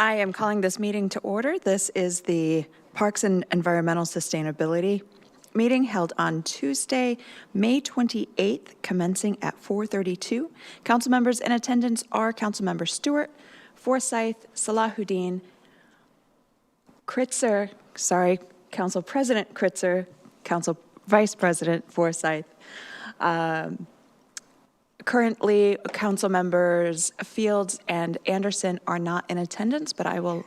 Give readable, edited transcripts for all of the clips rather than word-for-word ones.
I am calling this meeting to order. This is the Parks and Environmental Sustainability meeting held on Tuesday, May 28th, commencing at 4:32. Council members in attendance are Councilmember Stewart, Forsyth, Salahuddin, Kritzer, Council President Kritzer, Council Vice President Forsyth. Currently, Council members Fields and Anderson are not in attendance, but I will,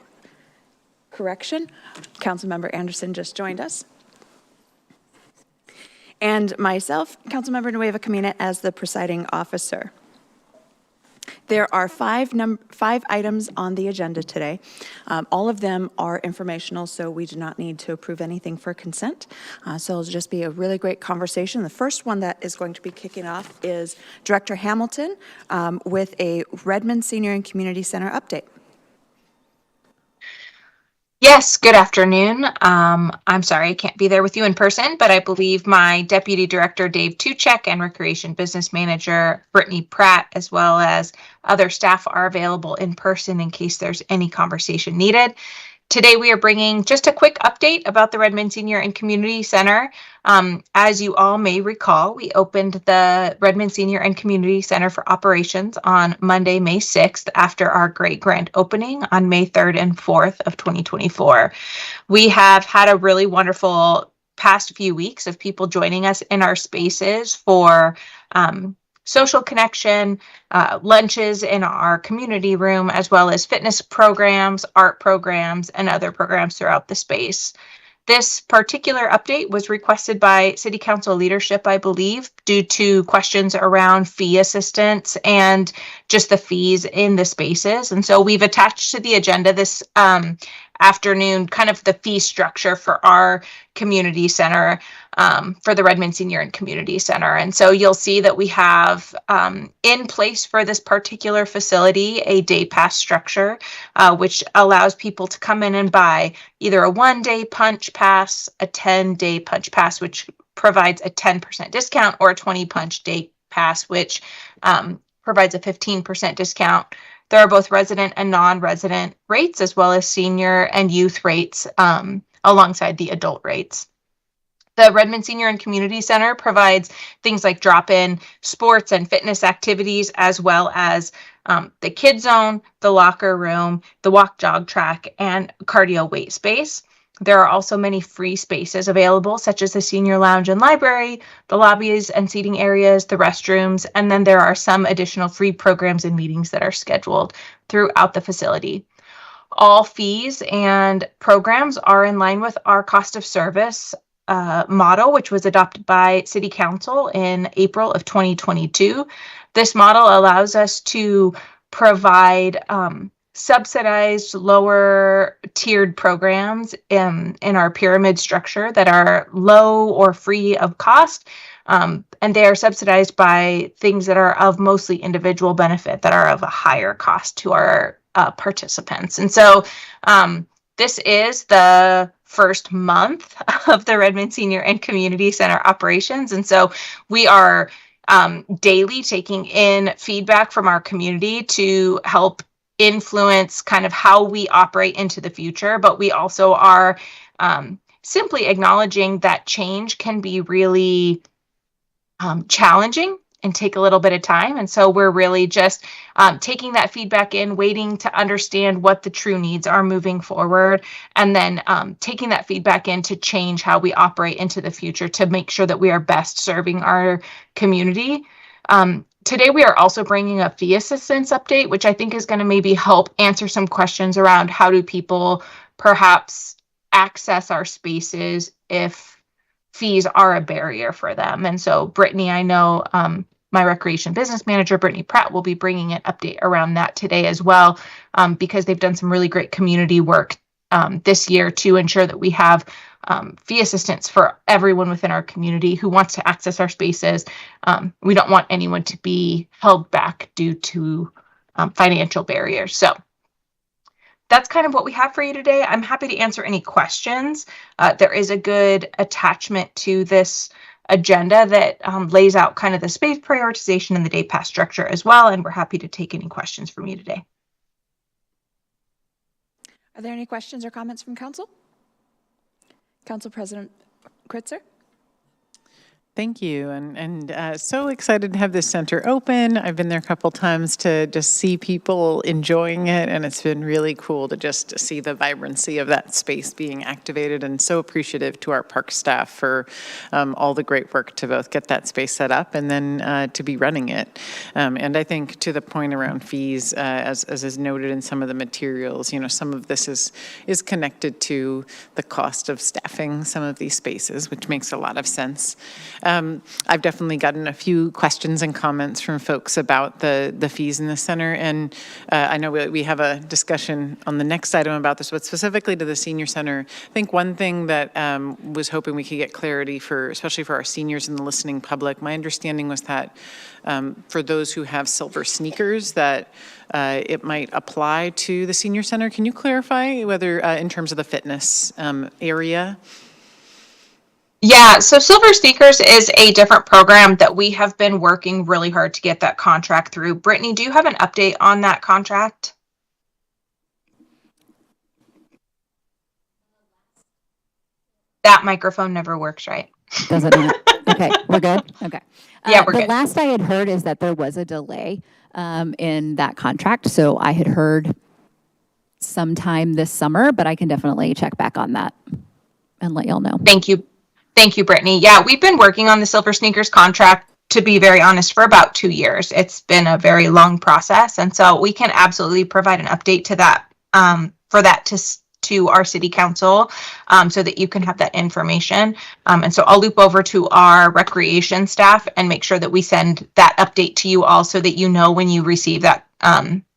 correction, Councilmember Anderson just joined us. And myself, Councilmember Nueva Camina, as the presiding officer. There are five items on the agenda today. All of them are informational, so we do not need to approve anything for consent. So it'll just be a really great conversation. The first one that is going to be kicking off is Director Hamilton with a Redmond Senior and Community Center update. Yes, good afternoon. I'm sorry I can't be there with you in person, but I believe my Deputy Director, Dave Tuchek, and Recreation Business Manager, Brittany Pratt, as well as other staff are available in person in case there's any conversation needed. Today, we are bringing just a quick update about the Redmond Senior and Community Center. As you all may recall, we opened the Redmond Senior and Community Center for operations on Monday, May 6th, after our great grand opening on May 3rd and 4th of 2024. We have had a really wonderful past few weeks of people joining us in our spaces for social connection, lunches in our community room, as well as fitness programs, art programs, and other programs throughout the space. This particular update was requested by City Council leadership, I believe, due to questions around fee assistance and just the fees in the spaces. And so we've attached to the agenda this afternoon kind of the fee structure for our community center, for the Redmond Senior and Community Center. And so you'll see that we have in place for this particular facility a day pass structure, which allows people to come in and buy either a 1-day punch pass, a 10-day punch pass, which provides a 10% discount, or a 20 punch day pass, which provides a 15% discount. There are both resident and non-resident rates, as well as senior and youth rates alongside the adult rates. The Redmond Senior and Community Center provides things like drop-in sports and fitness activities, as well as the kid zone, the locker room, the walk jog track, and cardio weight space. There are also many free spaces available, such as the senior lounge and library, the lobbies and seating areas, the restrooms, and then there are some additional free programs and meetings that are scheduled throughout the facility. All fees and programs are in line with our cost of service model, which was adopted by City Council in April of 2022. This model allows us to provide subsidized, lower tiered programs in our pyramid structure that are low or free of cost. And they are subsidized by things that are of mostly individual benefit that are of a higher cost to our participants. And so this is the first month of the Redmond Senior and Community Center operations. And so we are daily taking in feedback from our community to help influence kind of how we operate into the future. But we also are simply acknowledging that change can be really challenging and take a little bit of time. And so we're really just taking that feedback in, waiting to understand what the true needs are moving forward, and then taking that feedback in to change how we operate into the future to make sure that we are best serving our community. Today, we are also bringing a fee assistance update, which I think is going to maybe help answer some questions around how do people perhaps access our spaces if fees are a barrier for them. And so Brittany, I know my Recreation Business Manager, Brittany Pratt, will be bringing an update around that today as well, because they've done some really great community work this year to ensure that we have fee assistance for everyone within our community who wants to access our spaces. We don't want anyone to be held back due to financial barriers. So that's kind of what we have for you today. I'm happy to answer any questions. There is a good attachment to this agenda that lays out kind of the space prioritization and the day pass structure as well. And we're happy to take any questions from you today. Are there any questions or comments from council? Council President Kritzer? Thank you, and so excited to have this center open. I've been there a couple times to just see people enjoying it, and it's been really cool to just see the vibrancy of that space being activated, and so appreciative to our park staff for all the great work to both get that space set up and then to be running it. And I think to the point around fees, as is noted in some of the materials, some of this is connected to the cost of staffing some of these spaces, which makes a lot of sense. I've definitely gotten a few questions and comments from folks about the fees in the center, and I know we have a discussion on the next item about this, but specifically to the senior center, I think one thing that was hoping we could get clarity for, especially for our seniors and the listening public, my understanding was that for those who have silver sneakers, that it might apply to the senior center. Can you clarify whether in terms of the fitness area? Yeah, so Silver Sneakers is a different program that we have been working really hard to get that contract through. Brittany, do you have an update on that contract? That microphone never works, right? Does it not? Okay, we're good? Okay. Yeah, we're the good. last I had heard is that there was a delay in that contract. So I had heard sometime this summer, but I can definitely check back on that and let y'all know. Thank you. Thank you, Brittany. Yeah, we've been working on the Silver Sneakers contract, to be very honest, for about 2 years. It's been a very long process. And so we can absolutely provide an update to that, for that to our city council, so that you can have that information. And so I'll loop over to our recreation staff and make sure that we send that update to you all so that you know when you receive that,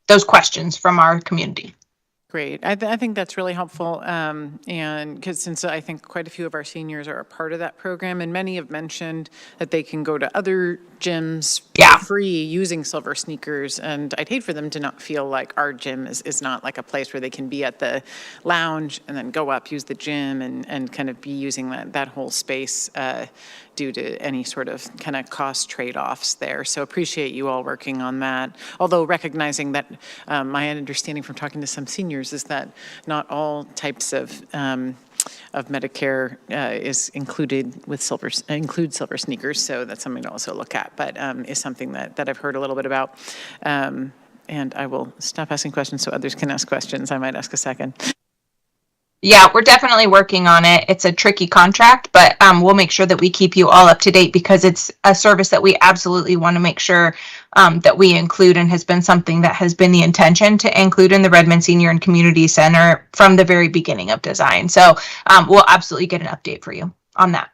those questions from our community. Great. I think that's really helpful. And because since I think quite a few of our seniors are a part of that program, and many have mentioned that they can go to other gyms for free using Silver Sneakers. And I'd hate for them to not feel like our gym is not like a place where they can be at the lounge and then go up, use the gym, and kind of be using that whole space due to any sort of kind of cost trade-offs there. So appreciate you all working on that. Although recognizing that my understanding from talking to some seniors is that not all types of Medicare is include Silver Sneakers. So that's something to also look at, but is something that I've heard a little bit about. And I will stop asking questions so others can ask questions. I might ask a second. Yeah, we're definitely working on it. It's a tricky contract, but we'll make sure that we keep you all up to date because it's a service that we absolutely want to make sure that we include, and has been something that has been the intention to include in the Redmond Senior and Community Center from the very beginning of design. So we'll absolutely get an update for you on that.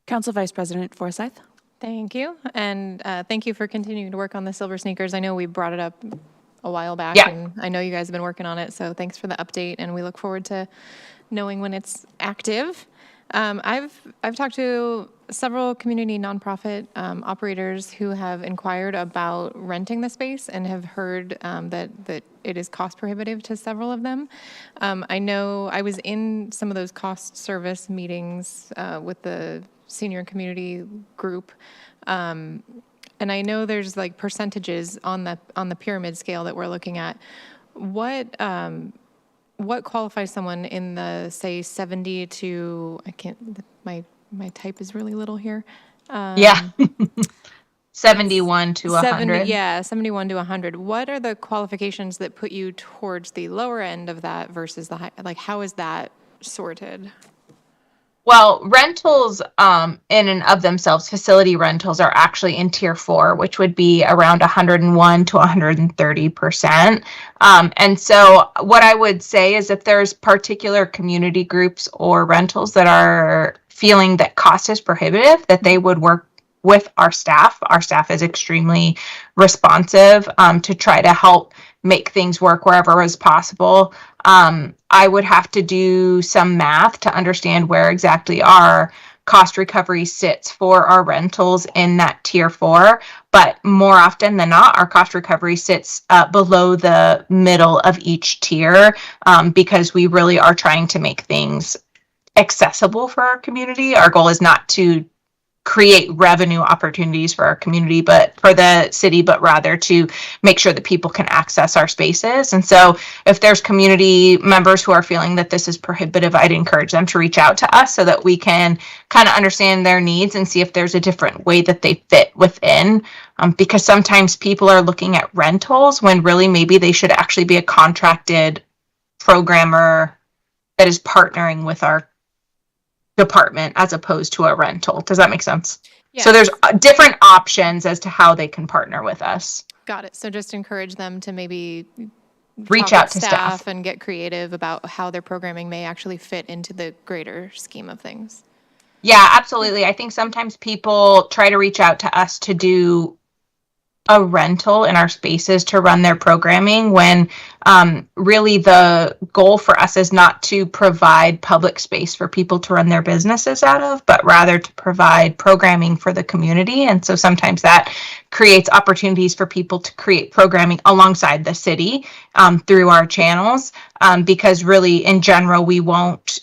Council Vice President Forsyth. Thank you. And thank you for continuing to work on the Silver Sneakers. I know we brought it up a while back, and I know you guys have been working on it, so thanks for the update, and we look forward to knowing when it's active. I've talked to several community nonprofit operators who have inquired about renting the space and have heard that it is cost prohibitive to several of them. I know I was in some of those cost service meetings with the senior and community group. And I know there's like percentages on the pyramid scale that we're looking at. What qualifies someone in the, say, 70 to, my type is really little here. 71 to 100. Yeah, 71 to 100. What are the qualifications that put you towards the lower end of that versus the high? Like, how is that sorted? Well, rentals in and of themselves, facility rentals are actually in tier 4, which would be around 101 to 130%. And so what I would say is if there's particular community groups or rentals that are feeling that cost is prohibitive, that they would work with our staff. Our staff is extremely responsive to try to help make things work wherever is possible. I would have to do some math to understand where exactly our cost recovery sits for our rentals in that tier 4. But more often than not, our cost recovery sits below the middle of each tier because we really are trying to make things accessible for our community. Our goal is not to create revenue opportunities for our community, but for the city, but rather to make sure that people can access our spaces. And so if there's community members who are feeling that this is prohibitive, I'd encourage them to reach out to us so that we can kind of understand their needs and see if there's a different way that they fit within. Because sometimes people are looking at rentals when really maybe they should actually be a contracted programmer that is partnering with our department as opposed to a rental. Does that make sense? Yeah. So there's different options as to how they can partner with us. Got it. So just encourage them to maybe Reach talk out with to staff. and get creative about how their programming may actually fit into the greater scheme of things. Yeah, absolutely. I think sometimes people try to reach out to us to do a rental in our spaces to run their programming when really the goal for us is not to provide public space for people to run their businesses out of, but rather to provide programming for the community. And so sometimes that creates opportunities for people to create programming alongside the city through our channels, because really in general, we won't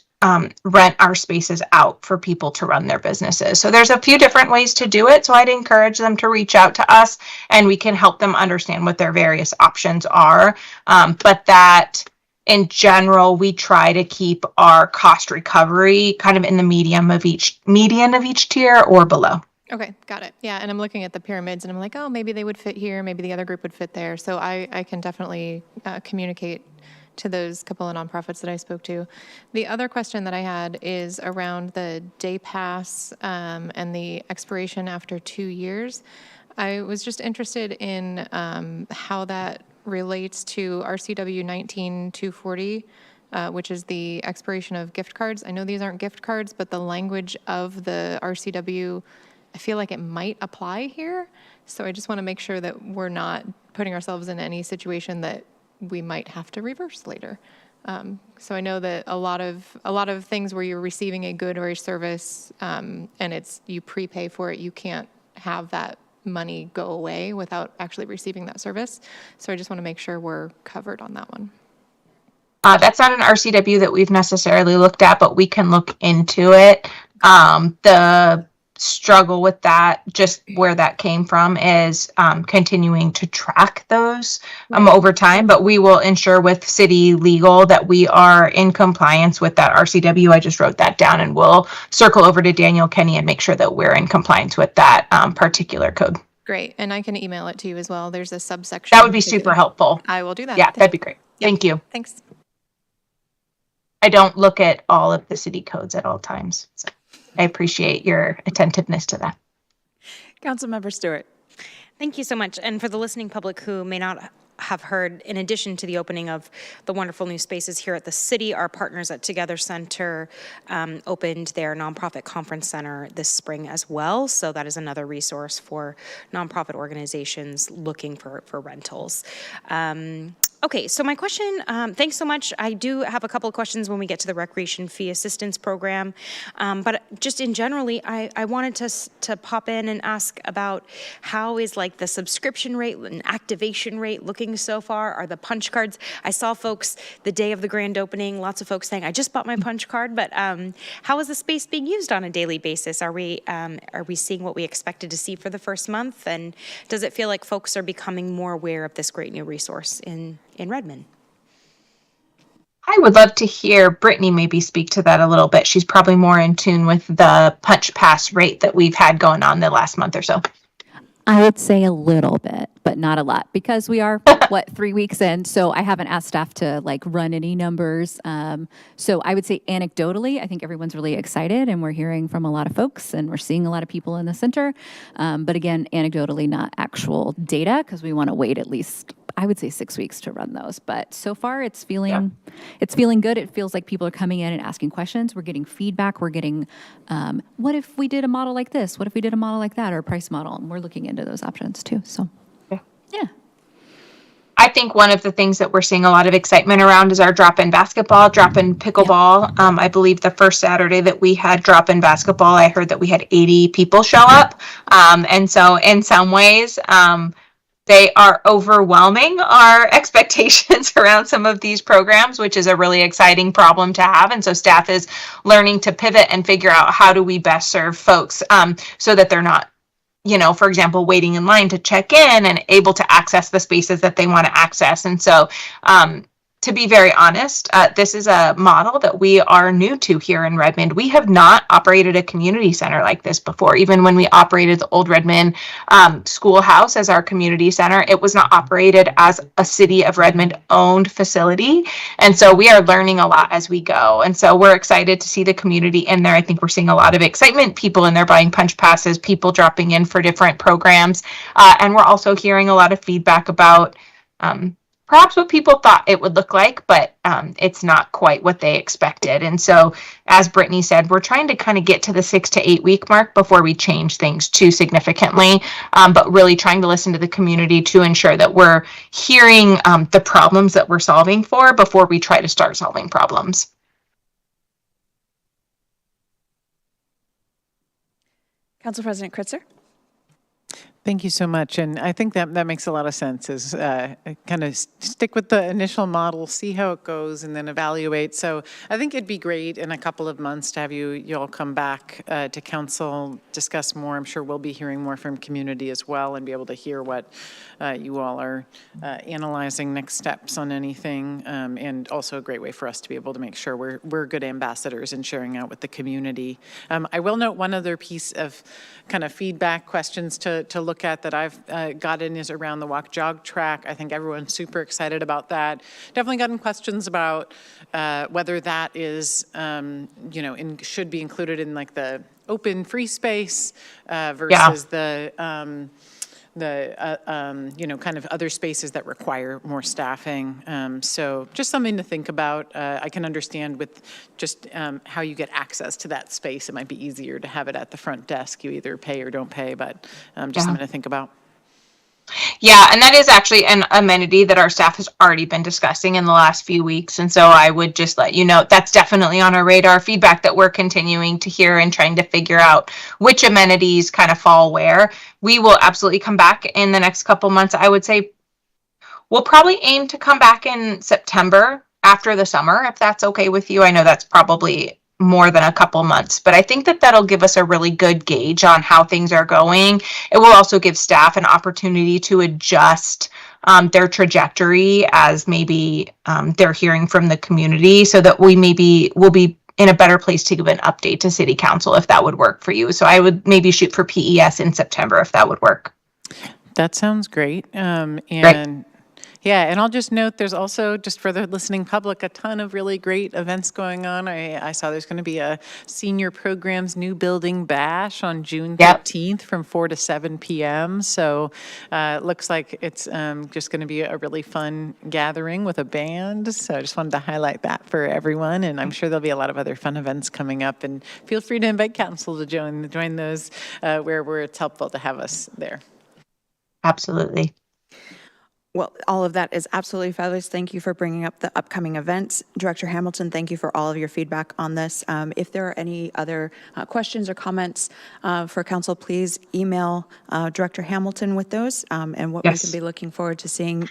rent our spaces out for people to run their businesses. So there's a few different ways to do it. So I'd encourage them to reach out to us and we can help them understand what their various options are. But that in general, we try to keep our cost recovery kind of in the median of each tier or below. Okay, got it. Yeah, and I'm looking at the pyramids and I'm like, oh, maybe they would fit here. Maybe the other group would fit there. So I can definitely communicate to those couple of nonprofits that I spoke to. The other question that I had is around the day pass and the expiration after 2 years. I was just interested in how that relates to RCW 19240, which is the expiration of gift cards. I know these aren't gift cards, but the language of the RCW, I feel like it might apply here. So I just want to make sure that we're not putting ourselves in any situation that we might have to reverse later. So I know that a lot of things where you're receiving a good or a service and it's you prepay for it, you can't have that money go away without actually receiving that service. So I just want to make sure we're covered on that one. That's not an RCW that we've necessarily looked at, but we can look into it. The struggle with that, just where that came from, is continuing to track those over time, but we will ensure with city legal that we are in compliance with that RCW. I just wrote that down and we'll circle over to Daniel Kenny and make sure that we're in compliance with that particular code. Great. And I can email it to you as well. There's a subsection. That would be super helpful. I will do that. Yeah, that'd be great. Yep. Thank you. Thanks. I don't look at all of the city codes at all times. So I appreciate your attentiveness to that. Councilmember Stewart. Thank you so much. And for the listening public who may not have heard, in addition to the opening of the wonderful new spaces here at the city, our partners at Together Center opened their nonprofit conference center this spring as well. So that is another resource for nonprofit organizations looking for rentals. Okay, so my question, thanks so much. I do have a couple of questions when we get to the recreation fee assistance program. But just in generally, I wanted to pop in and ask about how is like the subscription rate and activation rate looking so far? Are the punch cards? I saw folks the day of the grand opening, lots of folks saying, I just bought my punch card, but how is the space being used on a daily basis? Are we seeing what we expected to see for the first month? And does it feel like folks are becoming more aware of this great new resource in Redmond? I would love to hear Brittany maybe speak to that a little bit. She's probably more in tune with the punch pass rate that we've had going on the last month or so. I would say a little bit, but not a lot, because we are, 3 weeks in, so I haven't asked staff to like run any numbers. So I would say anecdotally, I think everyone's really excited and we're hearing from a lot of folks and we're seeing a lot of people in the center. But again, anecdotally, not actual data, because we want to wait at least, I would say 6 weeks to run those. But so far it's feeling good. It feels like people are coming in and asking questions. We're getting feedback. We're getting, what if we did a model like this? What if we did a model like that, or a price model? And we're looking into those options too. So yeah. I think one of the things that we're seeing a lot of excitement around is our drop-in basketball, drop-in pickleball. I believe the first Saturday that we had drop-in basketball, I heard that we had 80 people show up. And so in some ways, They are overwhelming our expectations around some of these programs, which is a really exciting problem to have. And so staff is learning to pivot and figure out how do we best serve folks so that they're not, for example, waiting in line to check in and able to access the spaces that they want to access. And so to be very honest, this is a model that we are new to here in Redmond. We have not operated a community center like this before. Even when we operated the old Redmond schoolhouse as our community center, it was not operated as a City of Redmond owned facility. And so we are learning a lot as we go. And so we're excited to see the community in there. I think we're seeing a lot of excitement, people in there buying punch passes, people dropping in for different programs. And we're also hearing a lot of feedback about perhaps what people thought it would look like, but it's not quite what they expected. And so, as Brittany said, we're trying to kind of get to the 6 to 8 week mark before we change things too significantly, but really trying to listen to the community to ensure that we're hearing the problems that we're solving for before we try to start solving problems. Council President Kritzer? Thank you so much. And I think that makes a lot of sense, is kind of stick with the initial model, see how it goes, and then evaluate. So I think it'd be great in a couple of months to have you all come back to council, discuss more. I'm sure we'll be hearing more from community as well and be able to hear what you all are analyzing next steps on anything. And also a great way for us to be able to make sure we're good ambassadors and sharing out with the community. I will note one other piece of kind of feedback questions to look at that I've gotten is around the walk jog track. I think everyone's super excited about that. Definitely gotten questions about whether that is, should be included in like the open free space versus the kind of other spaces that require more staffing. So just something to think about. I can understand with just how you get access to that space. It might be easier to have it at the front desk. You either pay or don't pay, but just something to think about. Yeah, and that is actually an amenity that our staff has already been discussing in the last few weeks. And so I would just let you know that's definitely on our radar, feedback that we're continuing to hear and trying to figure out which amenities kind of fall where. We will absolutely come back in the next couple months. I would say we'll probably aim to come back in September after the summer, if that's okay with you. I know that's probably more than a couple months, but I think that that'll give us a really good gauge on how things are going. It will also give staff an opportunity to adjust their trajectory as maybe they're hearing from the community, so that we'll be in a better place to give an update to City Council if that would work for you. So I would maybe shoot for PES in September if that would work. That sounds great. Great. Yeah, and I'll just note there's also, just for the listening public, a ton of really great events going on. I saw there's going to be a senior programs new building bash on June 13th from 4 to 7 p.m. So looks like it's just going to be a really fun gathering with a band. So I just wanted to highlight that for everyone. And I'm sure there'll be a lot of other fun events coming up. And feel free to invite council to join those where it's helpful to have us there. Absolutely. Well, all of that is absolutely fabulous. Thank you for bringing up the upcoming events. Director Hamilton, thank you for all of your feedback on this. If there are any other questions or comments for council, please email Director Hamilton with those and what we can be looking forward to seeing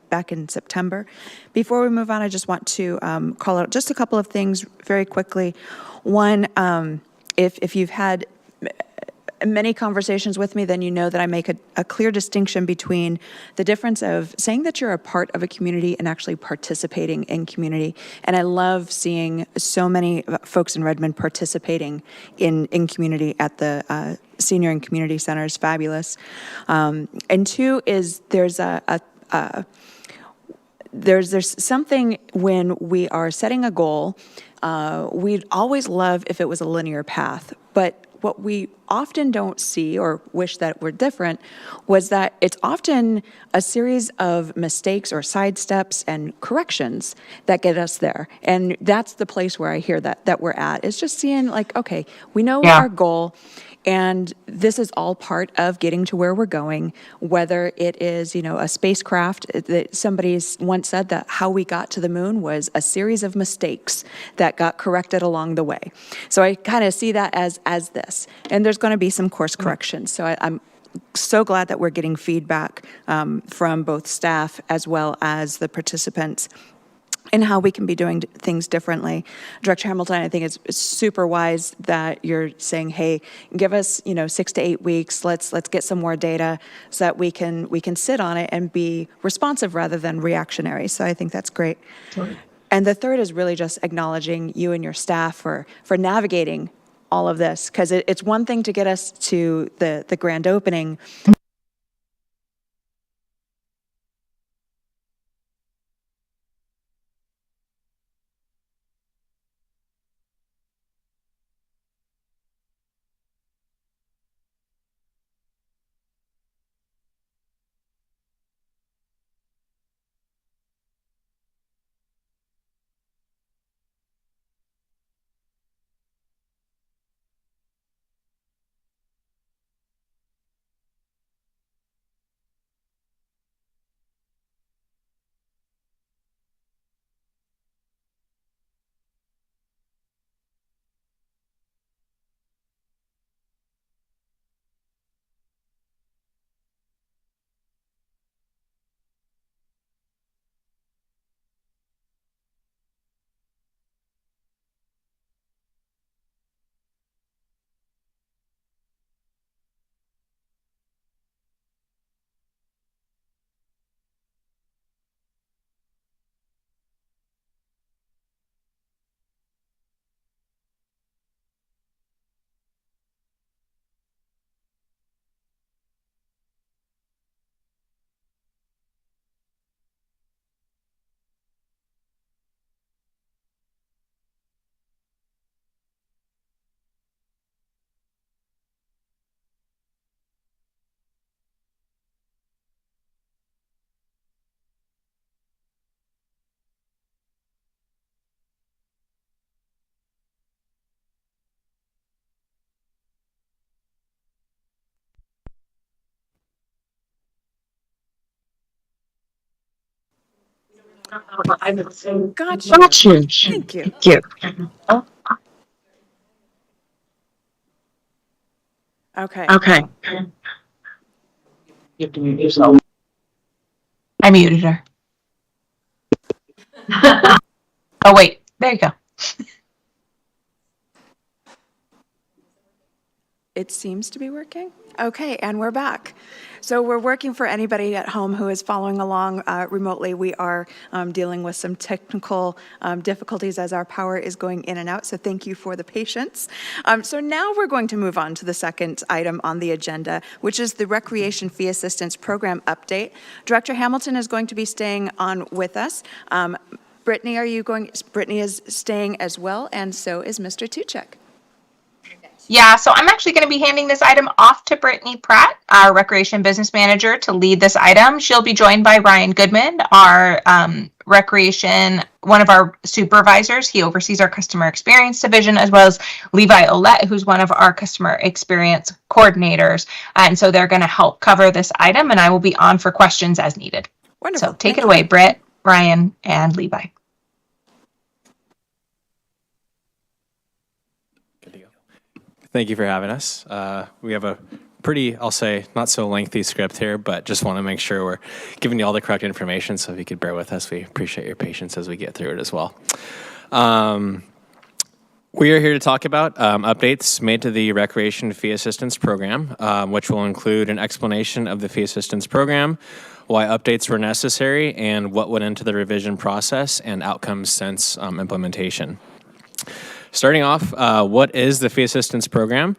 back in September. Before we move on, I just want to call out just a couple of things very quickly. One, if you've had many conversations with me, then you know that I make a clear distinction between the difference of saying that you're a part of a community and actually participating in community. And I love seeing so many folks in Redmond participating in community at the senior and community centers. Fabulous. And two is there's there's something when we are setting a goal. We'd always love if it was a linear path, but what we often don't see or wish that were different was that it's often a series of mistakes or sidesteps and corrections that get us there. And that's the place where I hear that we're at. It's just seeing like, okay, we know our goal, and this is all part of getting to where we're going, whether it is, a spacecraft. That somebody's once said that how we got to the moon was a series of mistakes that got corrected along the way. So I kind of see that as this. And there's going to be some course corrections. So I'm so glad that we're getting feedback from both staff as well as the participants and how we can be doing things differently. Director Hamilton, I think it's super wise that you're saying, hey, give us, 6 to 8 weeks. Let's get some more data so that we can sit on it and be responsive rather than reactionary. So I think that's great. Sure. And the third is really just acknowledging you and your staff for navigating all of this, because it's one thing to get us to the grand opening. Gotcha. Thank you. Thank you. Okay. Okay. I muted her. Oh, wait. There you go. It seems to be working. Okay, and we're back. So we're working for anybody at home who is following along remotely. We are dealing with some technical difficulties as our power is going in and out, so thank you for the patience. So now we're going to move on to the second item on the agenda, which is the Recreation Fee Assistance Program update. Director Hamilton is going to be staying on with us. Brittany, Brittany is staying as well, and so is Mr. Tuchek. Yeah, so I'm actually going to be handing this item off to Brittany Pratt, our Recreation Business Manager, to lead this item. She'll be joined by Ryan Goodman, our one of our supervisors. He oversees our Customer Experience Division, as well as Levi Olette, who's one of our Customer Experience Coordinators. And so they're going to help cover this item, and I will be on for questions as needed. Wonderful. So take it away, Britt, Ryan, and Levi. Thank you for having us. We have a pretty, I'll say, not so lengthy script here, but just want to make sure we're giving you all the correct information. So if you could bear with us, we appreciate your patience as we get through it as well. We are here to talk about updates made to the Recreation Fee Assistance Program, which will include an explanation of the fee assistance program, why updates were necessary, and what went into the revision process and outcomes since implementation. Starting off, what is the Fee Assistance Program?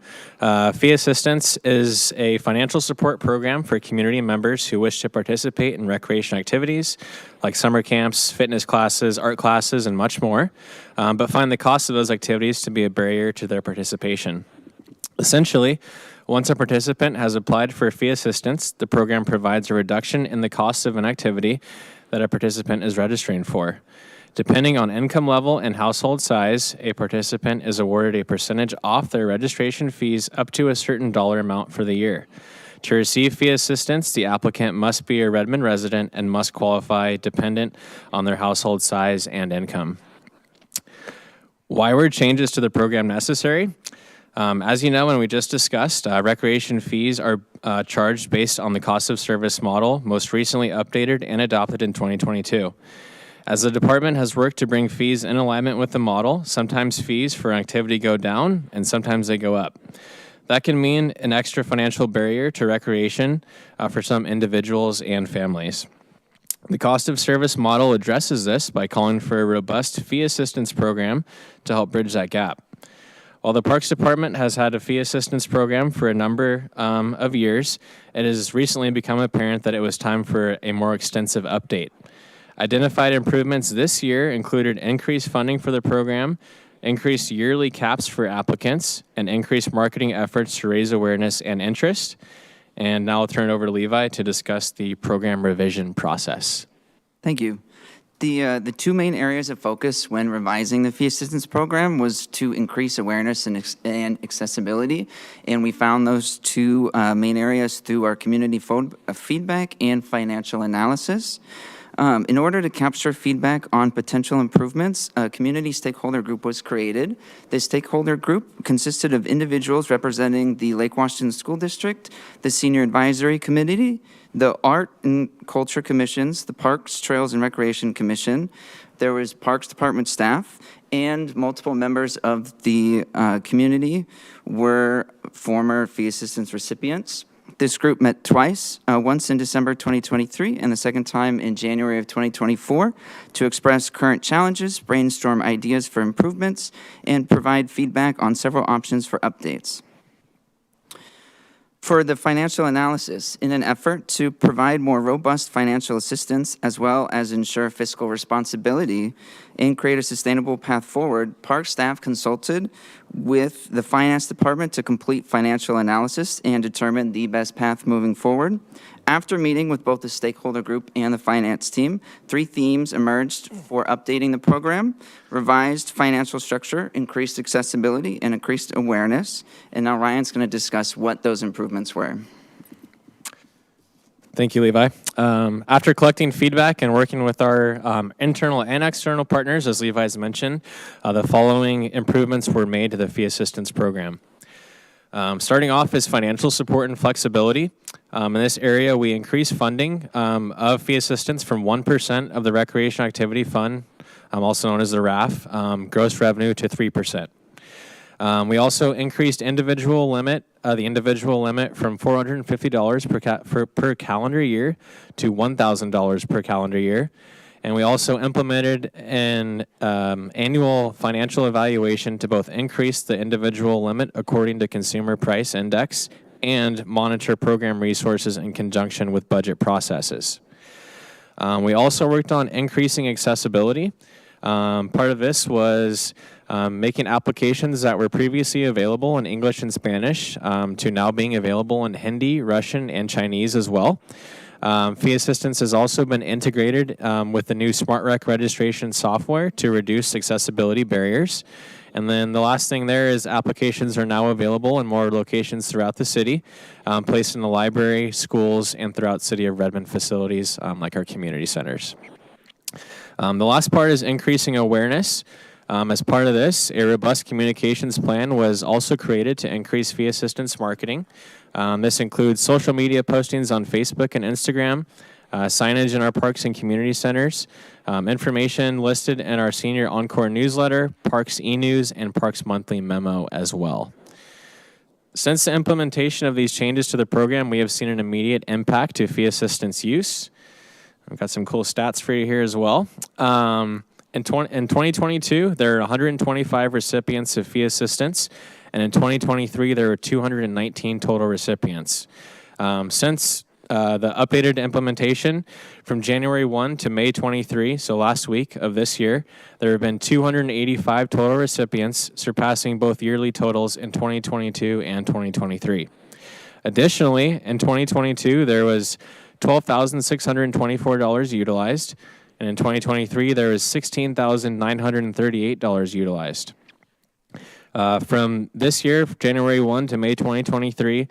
Fee Assistance is a financial support program for community members who wish to participate in recreation activities like summer camps, fitness classes, art classes, and much more, but find the cost of those activities to be a barrier to their participation. Essentially, once a participant has applied for fee assistance, the program provides a reduction in the cost of an activity that a participant is registering for. Depending on income level and household size, a participant is awarded a percentage off their registration fees up to a certain dollar amount for the year. To receive fee assistance, the applicant must be a Redmond resident and must qualify dependent on their household size and income. Why were changes to the program necessary? As you know, and we just discussed, recreation fees are charged based on the cost of service model, most recently updated and adopted in 2022. As the department has worked to bring fees in alignment with the model, sometimes fees for activity go down and sometimes they go up. That can mean an extra financial barrier to recreation for some individuals and families. The cost of service model addresses this by calling for a robust fee assistance program to help bridge that gap. While the Parks Department has had a fee assistance program for a number of years, it has recently become apparent that it was time for a more extensive update. Identified improvements this year included increased funding for the program, increased yearly caps for applicants, and increased marketing efforts to raise awareness and interest. And now I'll turn it over to Levi to discuss the program revision process. Thank you. The two main areas of focus when revising the fee assistance program was to increase awareness and accessibility, and we found those two main areas through our community feedback and financial analysis. In order to capture feedback on potential improvements, a community stakeholder group was created. The stakeholder group consisted of individuals representing the Lake Washington School District, the Senior Advisory Committee, the Art and Culture Commissions, the Parks, Trails, and Recreation Commission. There was Parks Department staff, and multiple members of the community were former fee assistance recipients. This group met twice, once in December 2023 and the second time in January of 2024, to express current challenges, brainstorm ideas for improvements, and provide feedback on several options for updates. For the financial analysis, in an effort to provide more robust financial assistance as well as ensure fiscal responsibility and create a sustainable path forward, Park staff consulted with the Finance Department to complete financial analysis and determine the best path moving forward. After meeting with both the stakeholder group and the finance team, 3 themes emerged for updating the program: revised financial structure, increased accessibility, and increased awareness. And now Ryan's going to discuss what those improvements were. Thank you, Levi. After collecting feedback and working with our internal and external partners, as Levi has mentioned, the following improvements were made to the fee assistance program. Starting off is financial support and flexibility. In this area, we increased funding of fee assistance from 1% of the Recreation Activity Fund, also known as the RAF, gross revenue to 3%. We also increased the individual limit from $450 per calendar year to $1,000 per calendar year. And we also implemented an annual financial evaluation to both increase the individual limit according to Consumer Price Index and monitor program resources in conjunction with budget processes. We also worked on increasing accessibility. Part of this was making applications that were previously available in English and Spanish to now being available in Hindi, Russian, and Chinese as well. Fee assistance has also been integrated with the new SmartRec registration software to reduce accessibility barriers. And then the last thing there is applications are now available in more locations throughout the city, placed in the library, schools, and throughout City of Redmond facilities like our community centers. The last part is increasing awareness. As part of this, a robust communications plan was also created to increase fee assistance marketing. This includes social media postings on Facebook and Instagram, signage in our parks and community centers, information listed in our senior Encore newsletter, Parks e-news, and Parks monthly memo as well. Since the implementation of these changes to the program, we have seen an immediate impact to fee assistance use. I've got some cool stats for you here as well. In 2022, there are 125 recipients of fee assistance, and in 2023, there were 219 total recipients. Since the updated implementation from January 1 to May 23, so last week of this year, there have been 285 total recipients, surpassing both yearly totals in 2022 and 2023. Additionally, in 2022, there was $12,624 utilized, and in 2023, there was $16,938 utilized. From this year, January 1 to May 2023,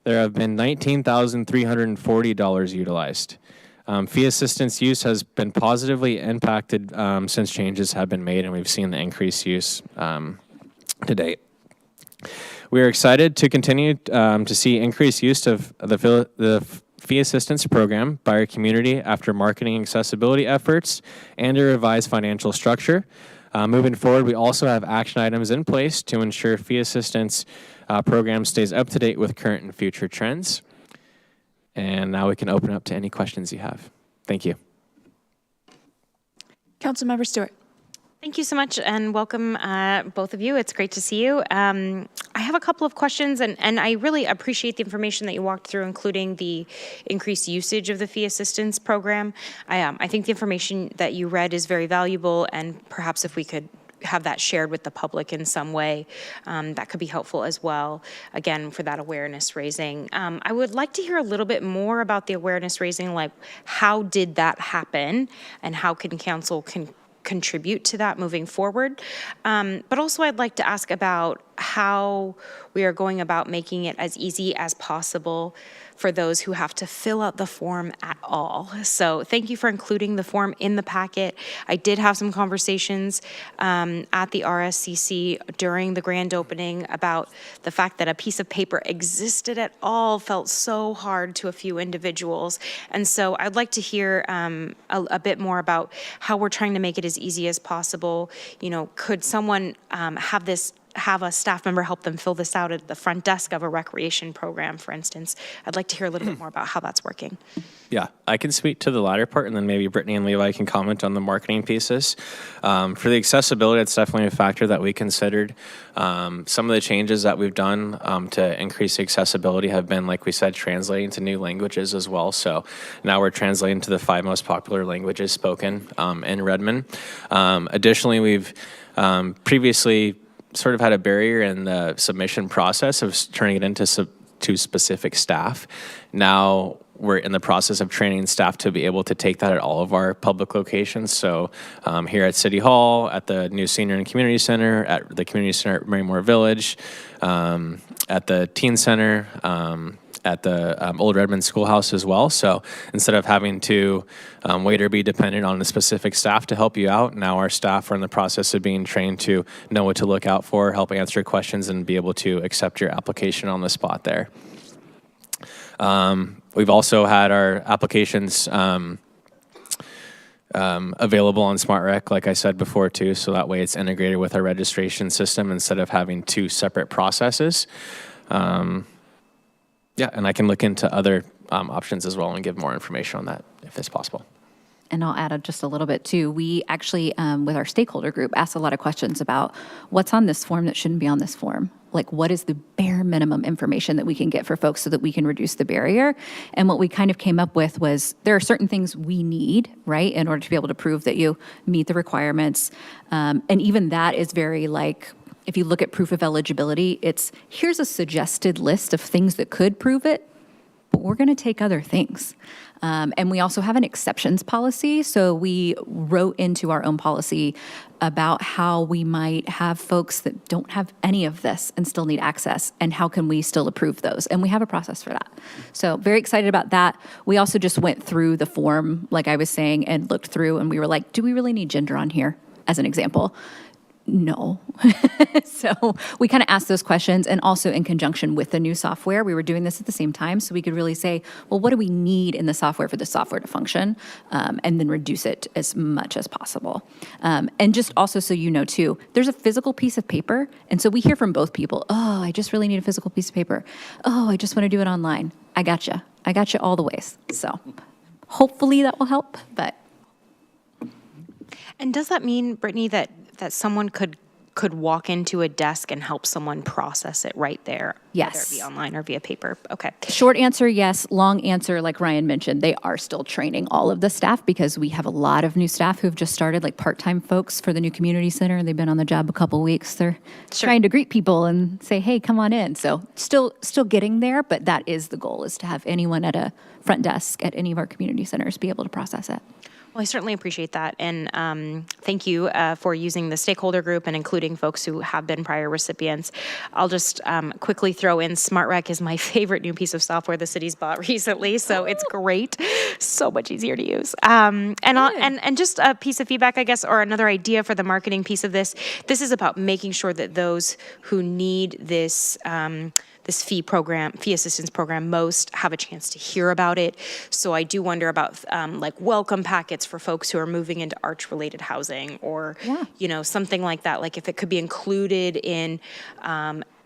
there have been $19,340 utilized. Fee assistance use has been positively impacted since changes have been made, and we've seen the increased use to date. We are excited to continue to see increased use of the fee assistance program by our community after marketing accessibility efforts and a revised financial structure. Moving forward, we also have action items in place to ensure fee assistance program stays up to date with current and future trends. And now we can open up to any questions you have. Thank you. Councilmember Stewart. Thank you so much, and welcome, both of you. It's great to see you. I have a couple of questions, and I really appreciate the information that you walked through, including the increased usage of the fee assistance program. I think the information that you read is very valuable, and perhaps if we could have that shared with the public in some way, that could be helpful as well, again, for that awareness raising. I would like to hear a little bit more about the awareness raising, like how did that happen, and how can council contribute to that moving forward. But also I'd like to ask about how we are going about making it as easy as possible for those who have to fill out the form at all. So thank you for including the form in the packet. I did have some conversations at the RSCC during the grand opening about the fact that a piece of paper existed at all felt so hard to a few individuals. And so I'd like to hear a bit more about how we're trying to make it as easy as possible. You know, could someone have a staff member help them fill this out at the front desk of a recreation program, for instance? I'd like to hear a little bit more about how that's working. Yeah, I can speak to the latter part, and then maybe Brittany and Levi can comment on the marketing pieces. For the accessibility, it's definitely a factor that we considered. Some of the changes that we've done to increase accessibility have been, like we said, translating to new languages as well. So now we're translating to the 5 most popular languages spoken in Redmond. Additionally, we've previously sort of had a barrier in the submission process of turning it into to specific staff. Now we're in the process of training staff to be able to take that at all of our public locations. So here at City Hall, at the new Senior and Community Center, at the Community Center at Marymore Village, at the Teen Center, at the Old Redmond Schoolhouse as well. So instead of having to wait or be dependent on a specific staff to help you out, now our staff are in the process of being trained to know what to look out for, help answer questions, and be able to accept your application on the spot there. We've also had our applications available on SmartRec, like I said before too, so that way it's integrated with our registration system instead of having 2 separate processes. Yeah, and I can look into other options as well and give more information on that if it's possible. And I'll add just a little bit too. We actually, with our stakeholder group, asked a lot of questions about what's on this form that shouldn't be on this form. Like, what is the bare minimum information that we can get for folks so that we can reduce the barrier? And what we kind of came up with was there are certain things we need, right, in order to be able to prove that you meet the requirements. And even that is very like, if you look at proof of eligibility, it's here's a suggested list of things that could prove it, but we're going to take other things. And we also have an exceptions policy. So we wrote into our own policy about how we might have folks that don't have any of this and still need access, and how can we still approve those. And we have a process for that. So very excited about that. We also just went through the form, like I was saying, and looked through, and we were like, do we really need gender on here, as an example? No. So we kind of asked those questions, and also in conjunction with the new software, we were doing this at the same time, so we could really say, well, what do we need in the software for the software to function, and then reduce it as much as possible. And just also so you know too, there's a physical piece of paper, and so we hear from both people, oh, I just really need a physical piece of paper. Oh, I just want to do it online. I gotcha all the ways. So hopefully that will help, but. And does that mean, Brittany, that someone could walk into a desk and help someone process it right there? Yes. Whether it be online or via paper? Okay. Short answer, yes. Long answer, like Ryan mentioned, they are still training all of the staff, because we have a lot of new staff who've just started, like part-time folks for the new community center. They've been on the job a couple weeks. They're trying to greet people and say, hey, come on in. So still getting there, but that is the goal, is to have anyone at a front desk at any of our community centers be able to process it. Well, I certainly appreciate that. And thank you for using the stakeholder group and including folks who have been prior recipients. I'll just quickly throw throw in Smart Rec is my favorite new piece of software the city's bought recently, so it's great. So much easier to use. And just a piece of feedback, I guess, or another idea for the marketing piece of this. This is about making sure that those who need this this fee assistance program most have a chance to hear about it. So I do wonder about like welcome packets for folks who are moving into arch-related housing, or something like that. Like if it could be included in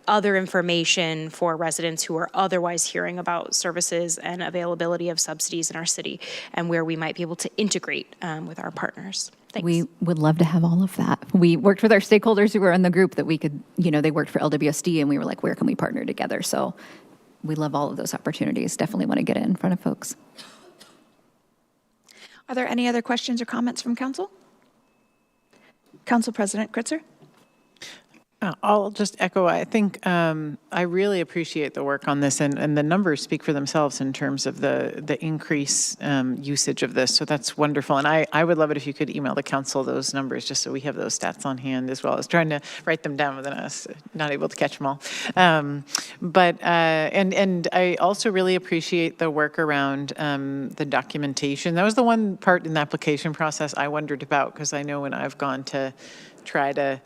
other information for residents who are otherwise hearing about services and availability of subsidies in our city, and where we might be able to integrate with our partners. Thanks. We would love to have all of that. We worked with our stakeholders who were in the group that we could, they worked for LWSD, and we were like, where can we partner together? So we love all of those opportunities. Definitely want to get it in front of folks. Are there any other questions or comments from council? Council President Kritzer? I'll just echo, I think I really appreciate the work on this, and the numbers speak for themselves in terms of the increase usage of this, so that's wonderful. And I would love it if you could email the council those numbers, just so we have those stats on hand, as well as trying to write them down within us, not able to catch them all. But I also really appreciate the work around the documentation. That was the one part in the application process I wondered about, because I know when I've gone to try to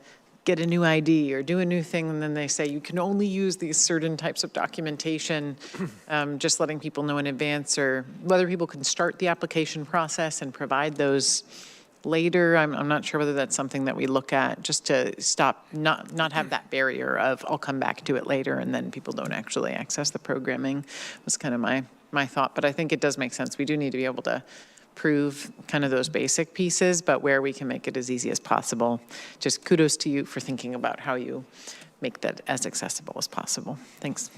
get a new ID or do a new thing, and then they say you can only use these certain types of documentation, just letting people know in advance, or whether people can start the application process and provide those later. I'm not sure whether that's something that we look at, just to stop, not have that barrier of I'll come back to it later, and then people don't actually access the programming, was kind of my thought. But I think it does make sense. We do need to be able to prove kind of those basic pieces, but where we can make it as easy as possible. Just kudos to you for thinking about how you make that as accessible as possible. Thanks.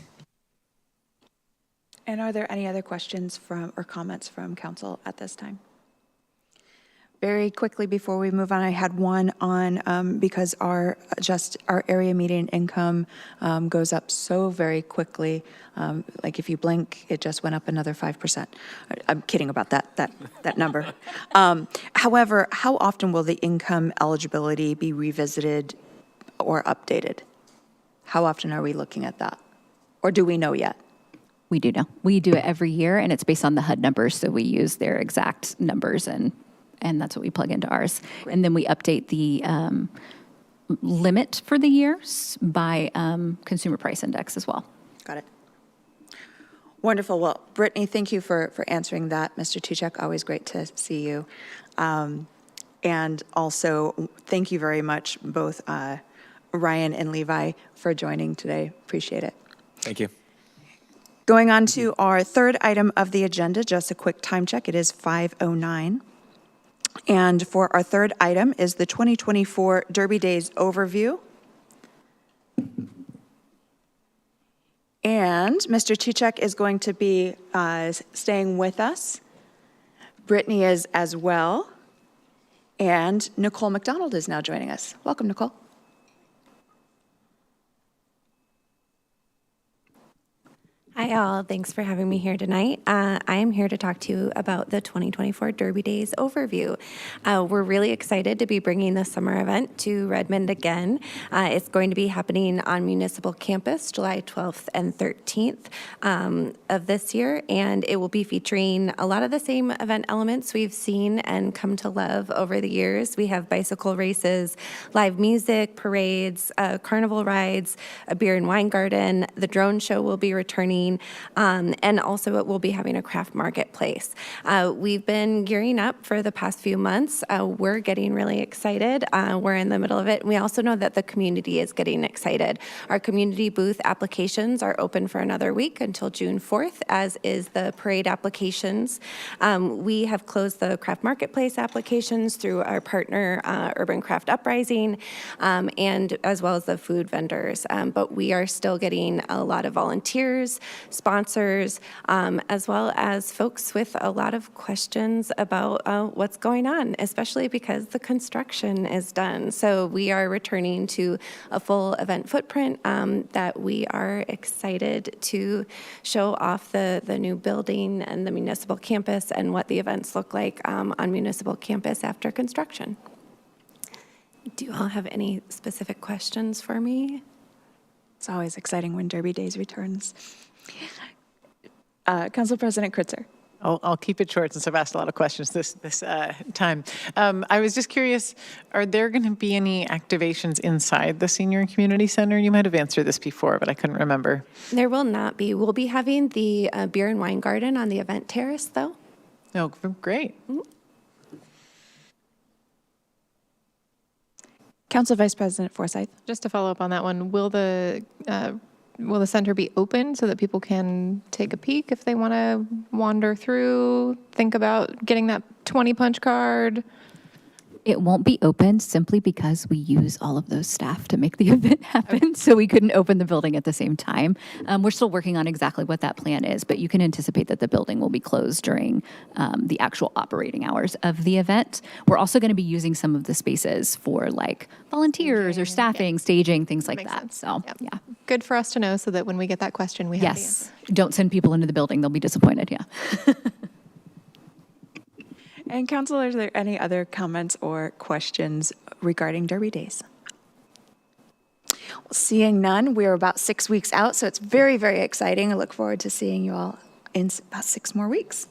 And are there any other questions or comments from council at this time? Very quickly before we move on, I had one on, because our area median income goes up so very quickly. Like if you blink, it just went up another 5%. I'm kidding about that number. However, how often will the income eligibility be revisited or updated? How often are we looking at that? Or do we know yet? We do know. We do it every year, and it's based on the HUD numbers, so we use their exact numbers, and that's what we plug into ours. Great. And then we update the limit for the years by consumer price index as well. Got it. Wonderful. Well, Brittany, thank you for answering that. Mr. Tuchek, always great to see you. And also, thank you very much, both Ryan and Levi, for joining today. Appreciate it. Thank you. Going on to our third item of the agenda, just a quick time check. It is 5:09. And for our third item is the 2024 Derby Days overview. And Mr. Tuchek is going to be staying with us. Brittany is as well. And Nicole McDonald is now joining us. Welcome, Nicole. Hi, all. Thanks for having me here tonight. I am here to talk to you about the 2024 Derby Days overview. We're really excited to be bringing the summer event to Redmond again. It's going to be happening on Municipal Campus, July 12th and 13th of this year, and it will be featuring a lot of the same event elements we've seen and come to love over the years. We have bicycle races, live music, parades, carnival rides, a beer and wine garden. The drone show will be returning. And also it will be having a craft marketplace. We've been gearing up for the past few months. We're getting really excited. We're in the middle of it. We also know that the community is getting excited. Our community booth applications are open for another week until June 4th, as is the parade applications. We have closed the craft marketplace applications through our partner, Urban Craft Uprising, and as well as the food vendors. But we are still getting a lot of volunteers, sponsors, as well as folks with a lot of questions about what's going on, especially because the construction is done. So we are returning to a full event footprint that we are excited to show off the new building and the municipal campus and what the events look like on municipal campus after construction. Do you all have any specific questions for me? It's always exciting when Derby Days returns. Council President Kritzer. I'll keep it short since I've asked a lot of questions this time. I was just curious, are there going to be any activations inside the Senior and Community Center? You might have answered this before, but I couldn't remember. There will not be. We'll be having the beer and wine garden on the event terrace, though. Oh, great. Council Vice President Forsyth. Just to follow up on that one, will the center be open so that people can take a peek if they want to wander through, think about getting that 20 punch card? It won't be open simply because we use all of those staff to make the event happen, so we couldn't open the building at the same time. We're still working on exactly what that plan is, but you can anticipate that the building will be closed during the actual operating hours of the event. We're also going to be using some of the spaces for like volunteers or staffing, staging, things like Makes that. sense. So, Yep. yeah. Good for us to know so that when we get that question, we have the Yes. answer. Don't send people into the building. They'll be disappointed. Yeah. And Council, are there any other comments or questions regarding Derby Days? Well, seeing none, we're about 6 weeks out, so it's very, very exciting. I look forward to seeing you all in about 6 more weeks.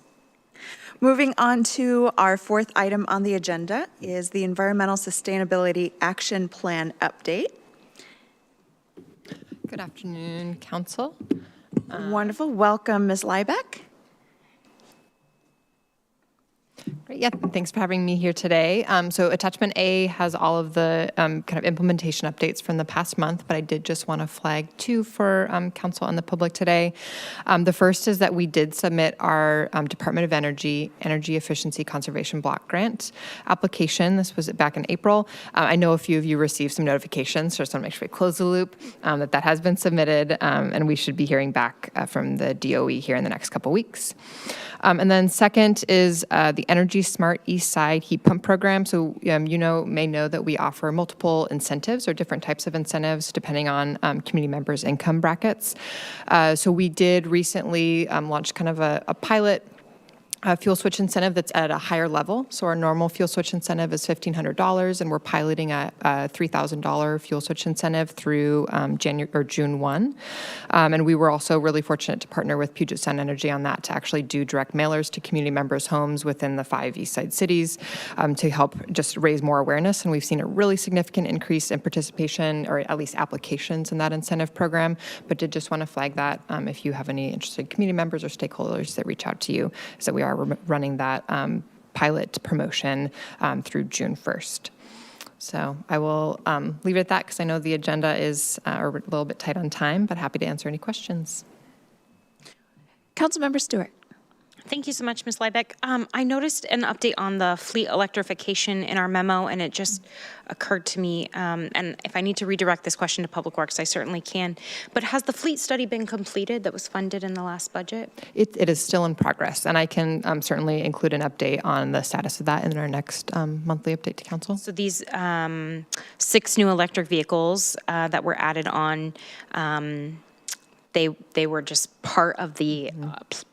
Moving on to our fourth item on the agenda is the Environmental Sustainability Action Plan update. Good afternoon, Council. Wonderful. Welcome, Ms. Liebeck. Great. Yeah, thanks for having me here today. So attachment A has all of the kind of implementation updates from the past month, but I did just want to flag two for Council and the public today. The first is that we did submit our Department of Energy Efficiency Conservation Block Grant application. This was back in April. I know a few of you received some notifications, so I just want to make sure we close the loop, that has been submitted, and we should be hearing back from the DOE here in the next couple weeks. And then second is the Energy Smart East Side Heat Pump Program. So may know that we offer multiple incentives or different types of incentives depending on community members' income brackets. So we did recently launch kind of a pilot fuel switch incentive that's at a higher level. So our normal fuel switch incentive is $1,500, and we're piloting a $3,000 fuel switch incentive through June 1. And we were also really fortunate to partner with Puget Sound Energy on that to actually do direct mailers to community members' homes within the 5 East Side cities to help just raise more awareness. And we've seen a really significant increase in participation, or at least applications in that incentive program. But did just want to flag that if you have any interested community members or stakeholders that reach out to you, so we are running that pilot promotion through June 1st. So I will leave it at that because I know the agenda is a little bit tight on time, but happy to answer any questions. Councilmember Stewart. Thank you so much, Ms. Liebeck. I noticed an update on the fleet electrification in our memo, and it just occurred to me, and if I need to redirect this question to Public Works, I certainly can, but has the fleet study been completed that was funded in the last budget? It is still in progress, and I can certainly include an update on the status of that in our next monthly update to Council. So these 6 new electric vehicles that were added on, they were just part of the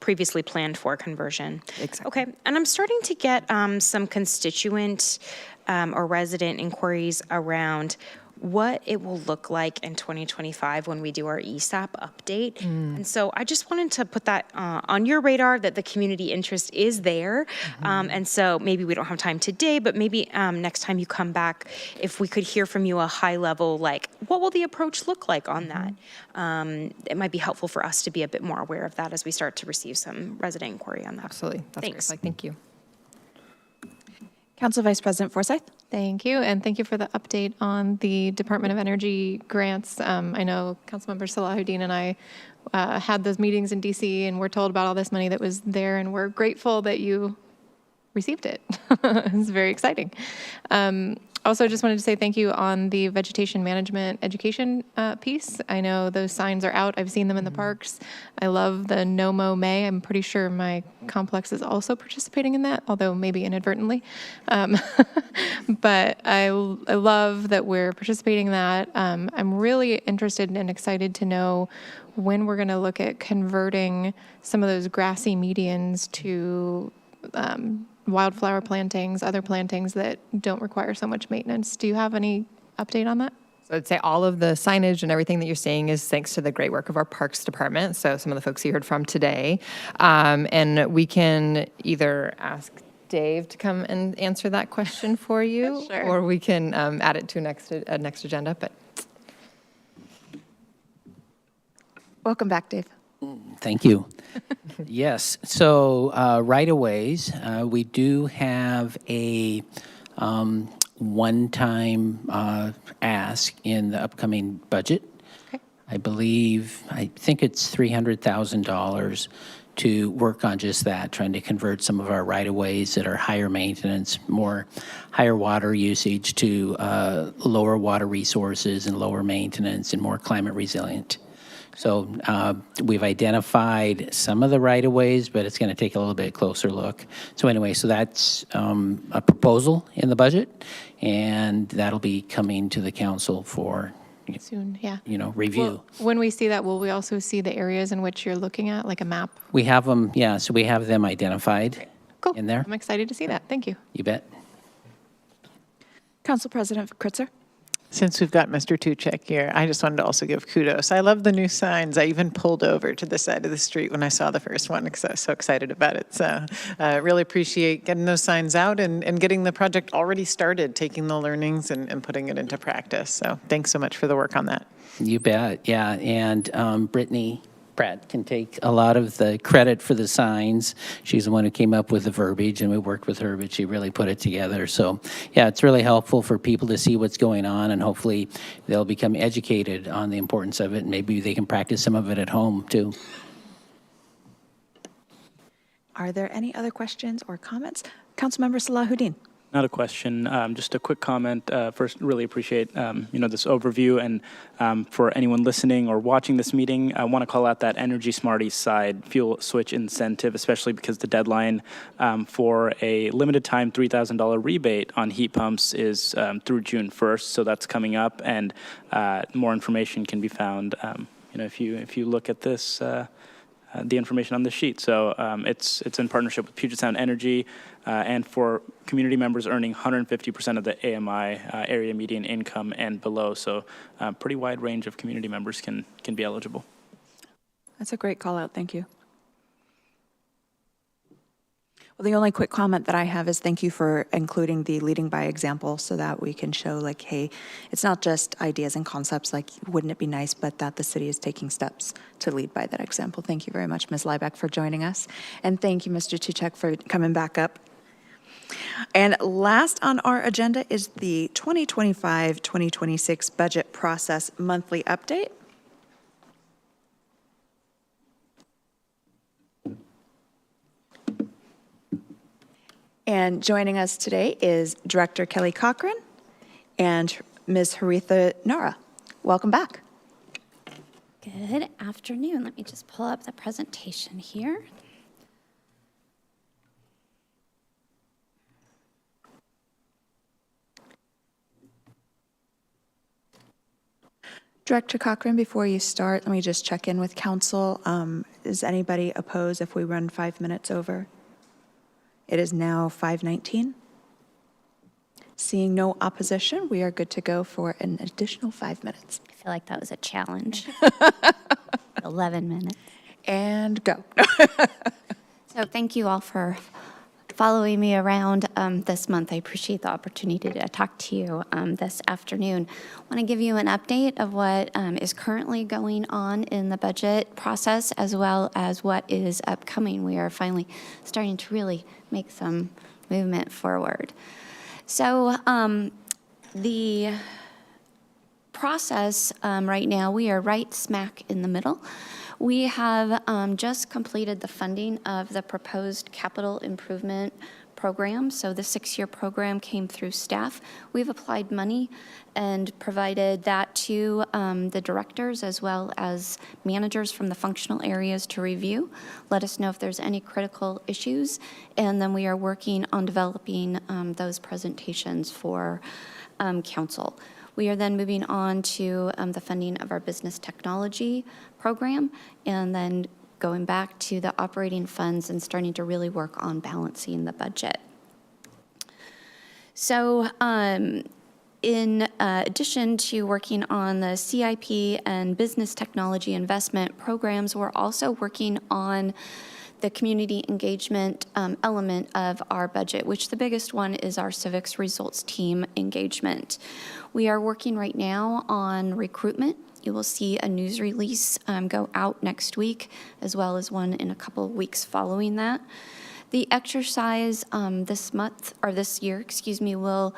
previously planned for conversion. Exactly. Okay, and I'm starting to get some constituent or resident inquiries around what it will look like in 2025 when we do our ESAP update. And so I just wanted to put that on your radar, that the community interest is there. And so maybe we don't have time today, but maybe next time you come back, if we could hear from you a high level, like what will the approach look like on that? It might be helpful for us to be a bit more aware of that as we start to receive some resident inquiry on that. Absolutely. That's Thanks. great. Thank you. Council Vice President Forsyth. Thank you, and thank you for the update on the Department of Energy grants. I know Councilmember Salahuddin and I had those meetings in DC, and we're told about all this money that was there, and we're grateful that you received it. It's very exciting. Also, just wanted to say thank you on the vegetation management education piece. I know those signs are out. I've seen them in the parks. I love the No Mow May. I'm pretty sure my complex is also participating in that, although maybe inadvertently. But I love that we're participating in that. I'm really interested and excited to know when we're going to look at converting some of those grassy medians to wildflower plantings, other plantings that don't require so much maintenance. Do you have any update on that? So I'd say all of the signage and everything that you're seeing is thanks to the great work of our Parks Department, so some of the folks you heard from today. And we can either ask Dave to come and answer that question for you, Sure. or we can add it to a next agenda, but. Welcome back, Dave. Thank you. Yes, so right-of-ways, we do have a one-time ask in the upcoming budget. Okay. I think it's $300,000 to work on just that, trying to convert some of our right-of-ways that are higher maintenance, higher water usage to lower water resources and lower maintenance and more climate resilient. So we've identified some of the right-of-ways, but it's going to take a little bit closer look. So anyway, so that's a proposal in the budget, and that'll be coming to the council for, Soon, yeah. review. Well, when we see that, will we also see the areas in which you're looking at, like a map? We have them, yeah, so we have them identified Cool. in there. I'm excited to see that. Thank you. You bet. Council President Kritzer. Since we've got Mr. Tuchek here, I just wanted to also give kudos. I love the new signs. I even pulled over to the side of the street when I saw the first one because I was so excited about it. So really appreciate getting those signs out and getting the project already started, taking the learnings and putting it into practice. So thanks so much for the work on that. You bet, yeah. And Brittany Pratt can take a lot of the credit for the signs. She's the one who came up with the verbiage, and we worked with her, but she really put it together. So, yeah, it's really helpful for people to see what's going on, and hopefully they'll become educated on the importance of it, and maybe they can practice some of it at home, too. Are there any other questions or comments? Councilmember Salahuddin. Not a question, just a quick comment. First, really appreciate this overview, and for anyone listening or watching this meeting, I want to call out that Energy Smarties side fuel switch incentive, especially because the deadline for a limited time $3,000 rebate on heat pumps is through June 1st, so that's coming up, and more information can be found. If you look at this. The information on the sheet. So it's in partnership with Puget Sound Energy and for community members earning 150% of the AMI area median income and below. So pretty wide range of community members can be eligible. That's a great call out. Thank you. Well, the only quick comment that I have is thank you for including the leading by example so that we can show like, hey, it's not just ideas and concepts like, wouldn't it be nice, but that the city is taking steps to lead by that example. Thank you very much, Ms. Liebeck, for joining us. And thank you, Mr. Tuchek, for coming back up. And last on our agenda is the 2025-2026 budget process monthly update. And joining us today is Director Kelly Cochran and Ms. Haritha Nara. Welcome back. Good afternoon. Let me just pull up the presentation here. Director Cochran, before you start, let me just check in with council. Is anybody opposed if we run 5 minutes over? It is now 5:19. Seeing no opposition, we are good to go for an additional 5 minutes. I feel like that was a challenge. 11 minutes. And go. So thank you all for following me around this month. I appreciate the opportunity to talk to you this afternoon. I want to give you an update of what is currently going on in the budget process as well as what is upcoming. We are finally starting to really make some movement forward. So the process right now, we are right smack in the middle. We have just completed the funding of the proposed capital improvement program. So the 6-year program came through staff. We've applied money and provided that to the directors as well as managers from the functional areas to review. Let us know if there's any critical issues. And then we are working on developing those presentations for council. We are then moving on to the funding of our business technology program and then going back to the operating funds and starting to really work on balancing the budget. So In addition to working on the CIP and business technology investment programs, we're also working on the community engagement element of our budget, which the biggest one is our civics results team engagement. We are working right now on recruitment. You will see a news release go out next week, as well as one in a couple of weeks following that. The exercise this year, will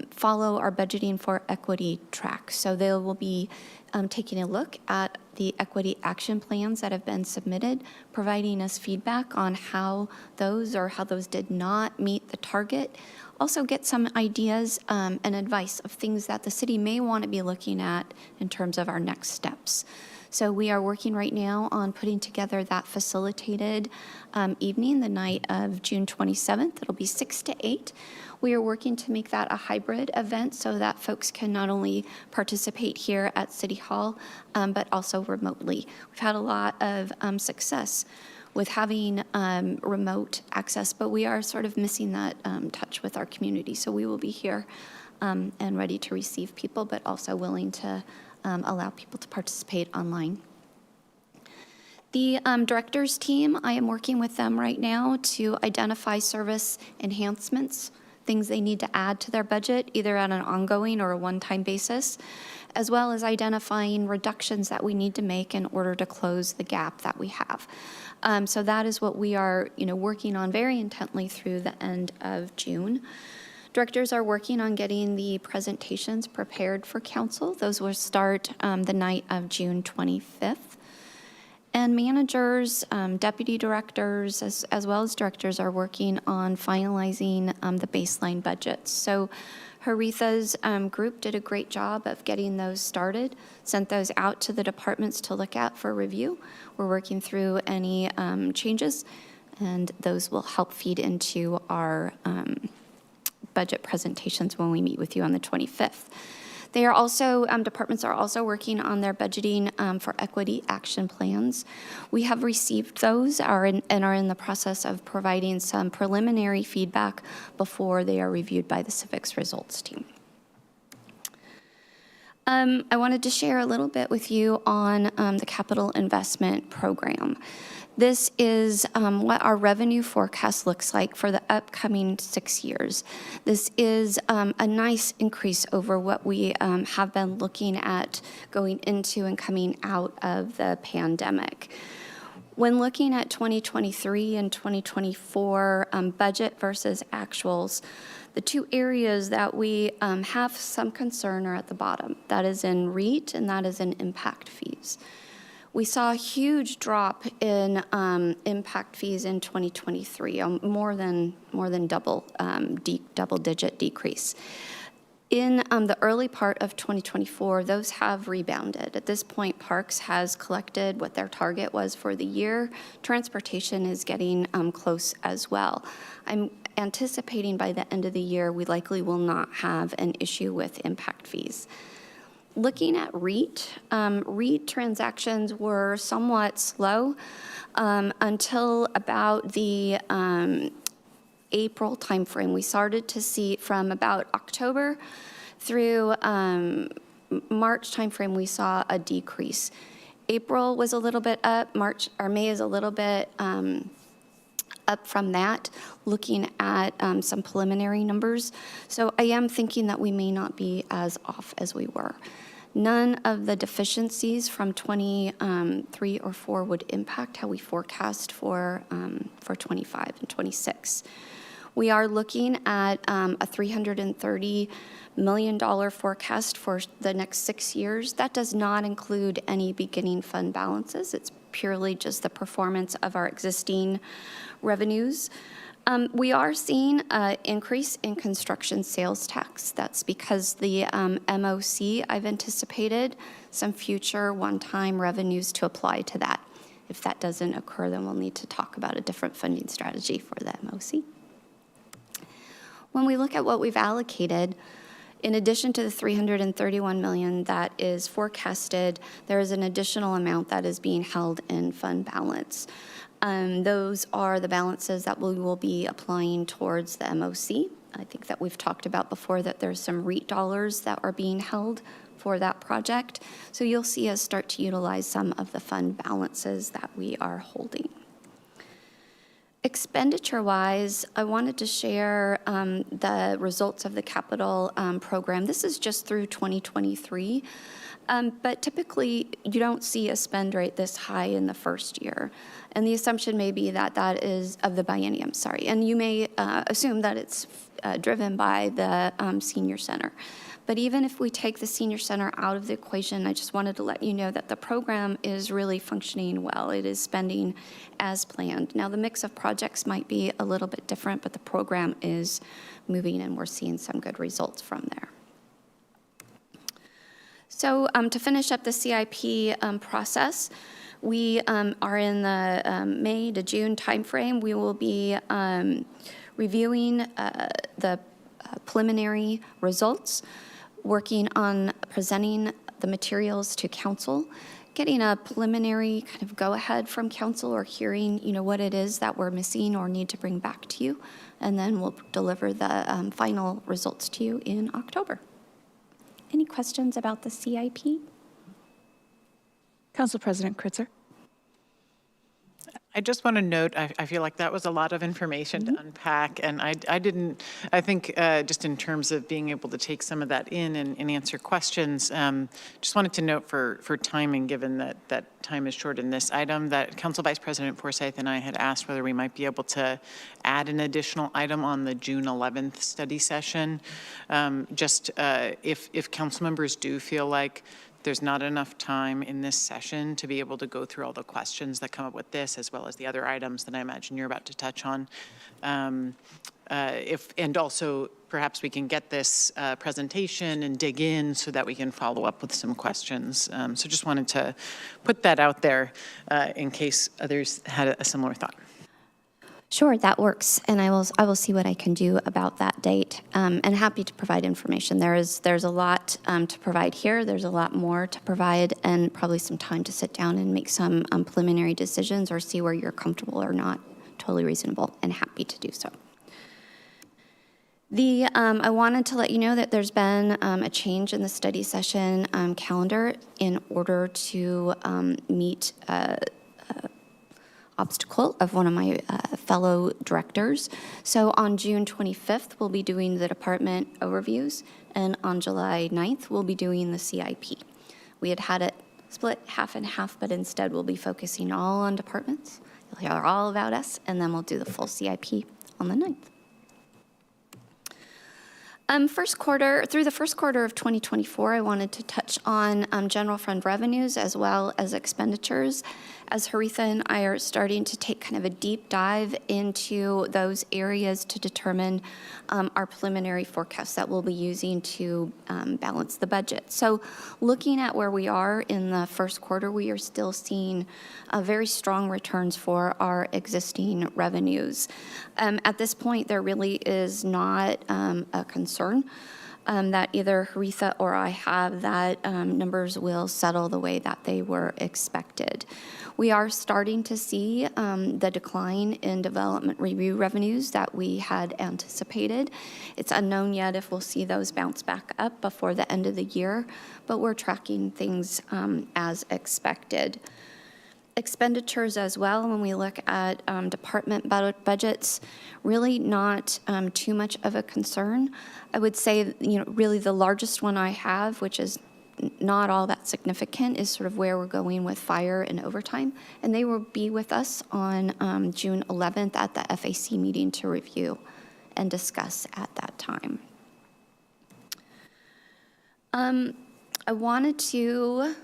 follow our budgeting for equity track. So they will be taking a look at the equity action plans that have been submitted, providing us feedback on how those did not meet the target. Also get some ideas and advice of things that the city may want to be looking at in terms of our next steps. So we are working right now on putting together that facilitated evening, the night of June 27th. It'll be 6 to 8. We are working to make that a hybrid event so that folks can not only participate here at City Hall, but also remotely. We've had a lot of success with having remote access, but we are sort of missing that touch with our community. So we will be here and ready to receive people, but also willing to allow people to participate online. The directors team, I am working with them right now to identify service enhancements, things they need to add to their budget, either on an ongoing or a one-time basis, as well as identifying reductions that we need to make in order to close the gap that we have. So that is what we are, working on very intently through the end of June. Directors are working on getting the presentations prepared for council. Those will start the night of June 25th. And managers, deputy directors, as well as directors are working on finalizing the baseline budgets. So Haritha's group did a great job of getting those started, sent those out to the departments to look at for review. We're working through any changes, and those will help feed into our budget presentations when we meet with you on the 25th. They are also, departments are also working on their budgeting for equity action plans. We have received those and are in the process of providing some preliminary feedback before they are reviewed by the civics results team. I wanted to share a little bit with you on the capital investment program. This is what our revenue forecast looks like for the upcoming 6 years. This is a nice increase over what we have been looking at going into and coming out of the pandemic. When looking at 2023 and 2024 budget versus actuals, the two areas that we have some concern are at the bottom. That is in REIT and that is in impact fees. We saw a huge drop in impact fees in 2023, more than double-digit decrease. In the early part of 2024, those have rebounded. At this point, Parks has collected what their target was for the year. Transportation is getting close as well. I'm anticipating by the end of the year, we likely will not have an issue with impact fees. Looking at REIT, REIT transactions were somewhat slow until about the April timeframe. We started to see from about October through March timeframe, we saw a decrease. April was a little bit up, May is a little bit up from that, looking at some preliminary numbers. So I am thinking that we may not be as off as we were. None of the deficiencies from 23 or 4 would impact how we forecast for 25 and 26. We are looking at a $330 million forecast for the next 6 years. That does not include any beginning fund balances. It's purely just the performance of our existing revenues. We are seeing an increase in construction sales tax. That's because the MOC, I've anticipated some future one-time revenues to apply to that. If that doesn't occur, then we'll need to talk about a different funding strategy for the MOC. When we look at what we've allocated, in addition to the $331 million that is forecasted, there is an additional amount that is being held in fund balance. Those are the balances that we will be applying towards the MOC I think that we've talked about before, that there's some REIT dollars that are being held for that project. So you'll see us start to utilize some of the fund balances that we are holding. Expenditure-wise, I wanted to share the results of the capital program. This is just through 2023, but typically you don't see a spend rate this high in the first year. And the assumption may be that that is of the biennium, sorry. And you may assume that it's driven by the senior center. But even if we take the senior center out of the equation, I just wanted to let you know that the program is really functioning well. It is spending as planned. Now, the mix of projects might be a little bit different, but the program is moving and we're seeing some good results from there. So to finish up the CIP process, we are in the May to June timeframe. We will be reviewing the preliminary results, working on presenting the materials to council, getting a preliminary kind of go-ahead from council, or hearing, what it is that we're missing or need to bring back to you, and then we'll deliver the final results to you in October. Any questions about the CIP? Council President Kritzer. I just want to note, I feel like that was a lot of information to unpack, and I think just in terms of being able to take some of that in and answer questions, just wanted to note for timing, given that time is short in this item, that Council Vice President Forsyth and I had asked whether we might be able to add an additional item on the June 11th study session. If council members do feel like there's not enough time in this session to be able to go through all the questions that come up with this, as well as the other items that I imagine you're about to touch on. And also perhaps we can get this presentation and dig in so that we can follow up with some questions. So just wanted to put that out there in case others had a similar thought. Sure, that works, and I will see what I can do about that date, and happy to provide information. There's a lot to provide here. There's a lot more to provide, and probably some time to sit down and make some preliminary decisions or see where you're comfortable or not. Totally reasonable, and happy to do so. I wanted to let you know that there's been a change in the study session calendar in order to meet obstacle of one of my fellow directors. So on June 25th, we'll be doing the department overviews, and on July 9th, we'll be doing the CIP. We had it split half and half, but instead we'll be focusing all on departments. You'll hear all about us, and then we'll do the full CIP on the 9th. Through the first quarter of 2024, I wanted to touch on general fund revenues as well as expenditures, as Haritha and I are starting to take kind of a deep dive into those areas to determine our preliminary forecasts that we'll be using to balance the budget. So looking at where we are in the first quarter, we are still seeing very strong returns for our existing revenues. At this point, there really is not a concern that either Haritha or I have that numbers will settle the way that they were expected. We are starting to see the decline in development review revenues that we had anticipated. It's unknown yet if we'll see those bounce back up before the end of the year, but we're tracking things as expected. Expenditures as well, when we look at department budgets, really not too much of a concern. I would say, really the largest one I have, which is not all that significant, is sort of where we're going with fire and overtime. And they will be with us on June 11th at the FAC meeting to review and discuss at that time. I wanted to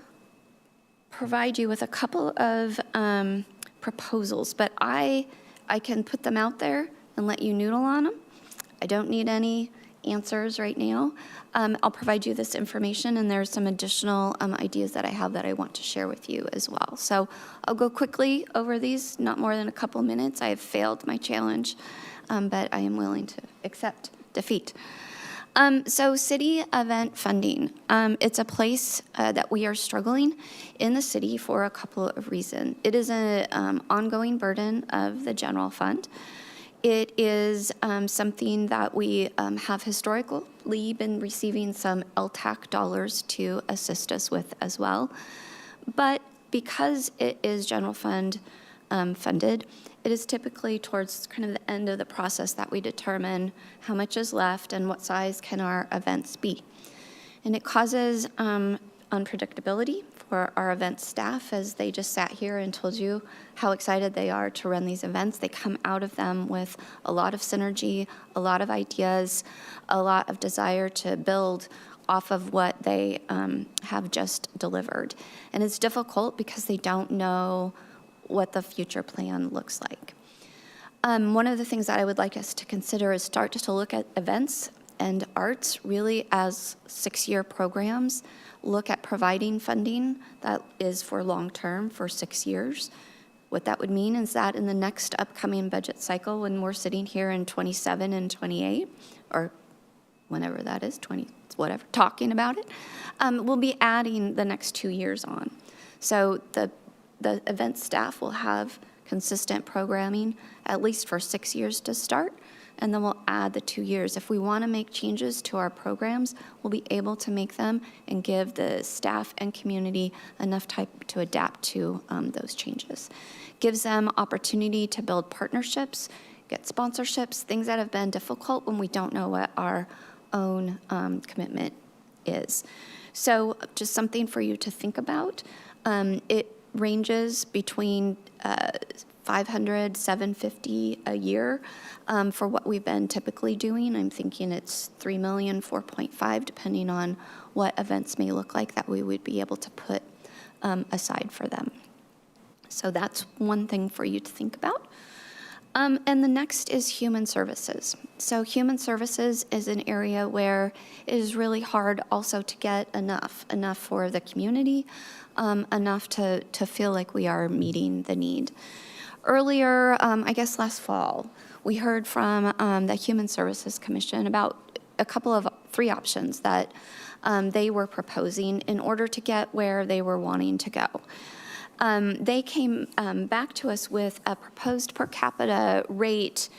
provide you with a couple of proposals, but I can put them out there and let you noodle on them. I don't need any answers right now. I'll provide you this information, and there's some additional ideas that I have that I want to share with you as well. So I'll go quickly over these, not more than a couple minutes. I have failed my challenge, but I am willing to accept defeat. So city event funding, it's a place that we are struggling in the city for a couple of reasons. It is an ongoing burden of the general fund, It is something that we have historically been receiving some LTAC dollars to assist us with as well. But because it is general fund funded, it is typically towards kind of the end of the process that we determine how much is left and what size can our events be. And it causes unpredictability for our event staff, as they just sat here and told you how excited they are to run these events. They come out of them with a lot of synergy, a lot of ideas, a lot of desire to build off of what they have just delivered. And it's difficult because they don't know what the future plan looks like. One of the things that I would like us to consider is start to look at events and arts really as 6-year programs. Look at providing funding that is for long-term, for 6 years. What that would mean is that in the next upcoming budget cycle, when we're sitting here in 27 and 28, or whenever that is, 20, whatever, talking about it, we'll be adding the next 2 years on. So the event staff will have consistent programming at least for 6 years to start, and then we'll add the 2 years. If we want to make changes to our programs, we'll be able to make them and give the staff and community enough time to adapt to those changes. Gives them opportunity to build partnerships, get sponsorships, things that have been difficult when we don't know what our own commitment is. So just something for you to think about. It ranges between $500, $750 a year for what we've been typically doing. I'm thinking it's $3 million, $4.5, depending on what events may look like that we would be able to put aside for them. So that's one thing for you to think about. And the next is human services. So human services is an area where it is really hard also to get enough for the community, enough to feel like we are meeting the need. Earlier, I guess last fall, we heard from the Human Services Commission about a couple of 3 options that they were proposing in order to get where they were wanting to go. They came back to us with a proposed per capita rate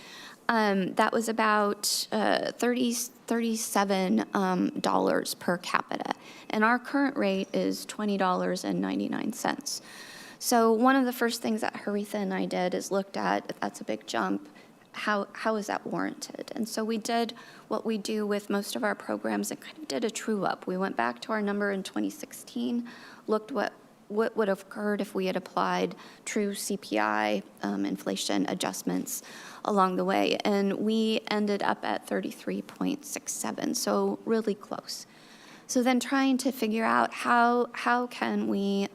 that was about $37 per capita. And our current rate is $20.99. So one of the first things that Haritha and I did is looked at, if that's a big jump, how is that warranted? And so we did what we do with most of our programs and kind of did a true up. We went back to our number in 2016, looked what would have occurred if we had applied true CPI inflation adjustments along the way. And we ended up at 33.67, so really close. So then trying to figure out how can we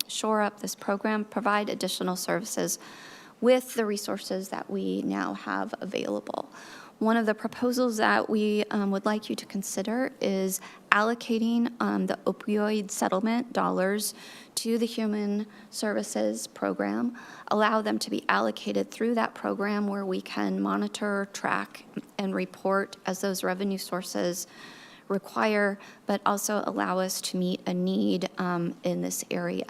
shore up this program, provide additional services with the resources that we now have available. One of the proposals that we would like you to consider is allocating the opioid settlement dollars to the Human Services Program, allow them to be allocated through that program where we can monitor, track, and report as those revenue sources require, but also allow us to meet a need in this area.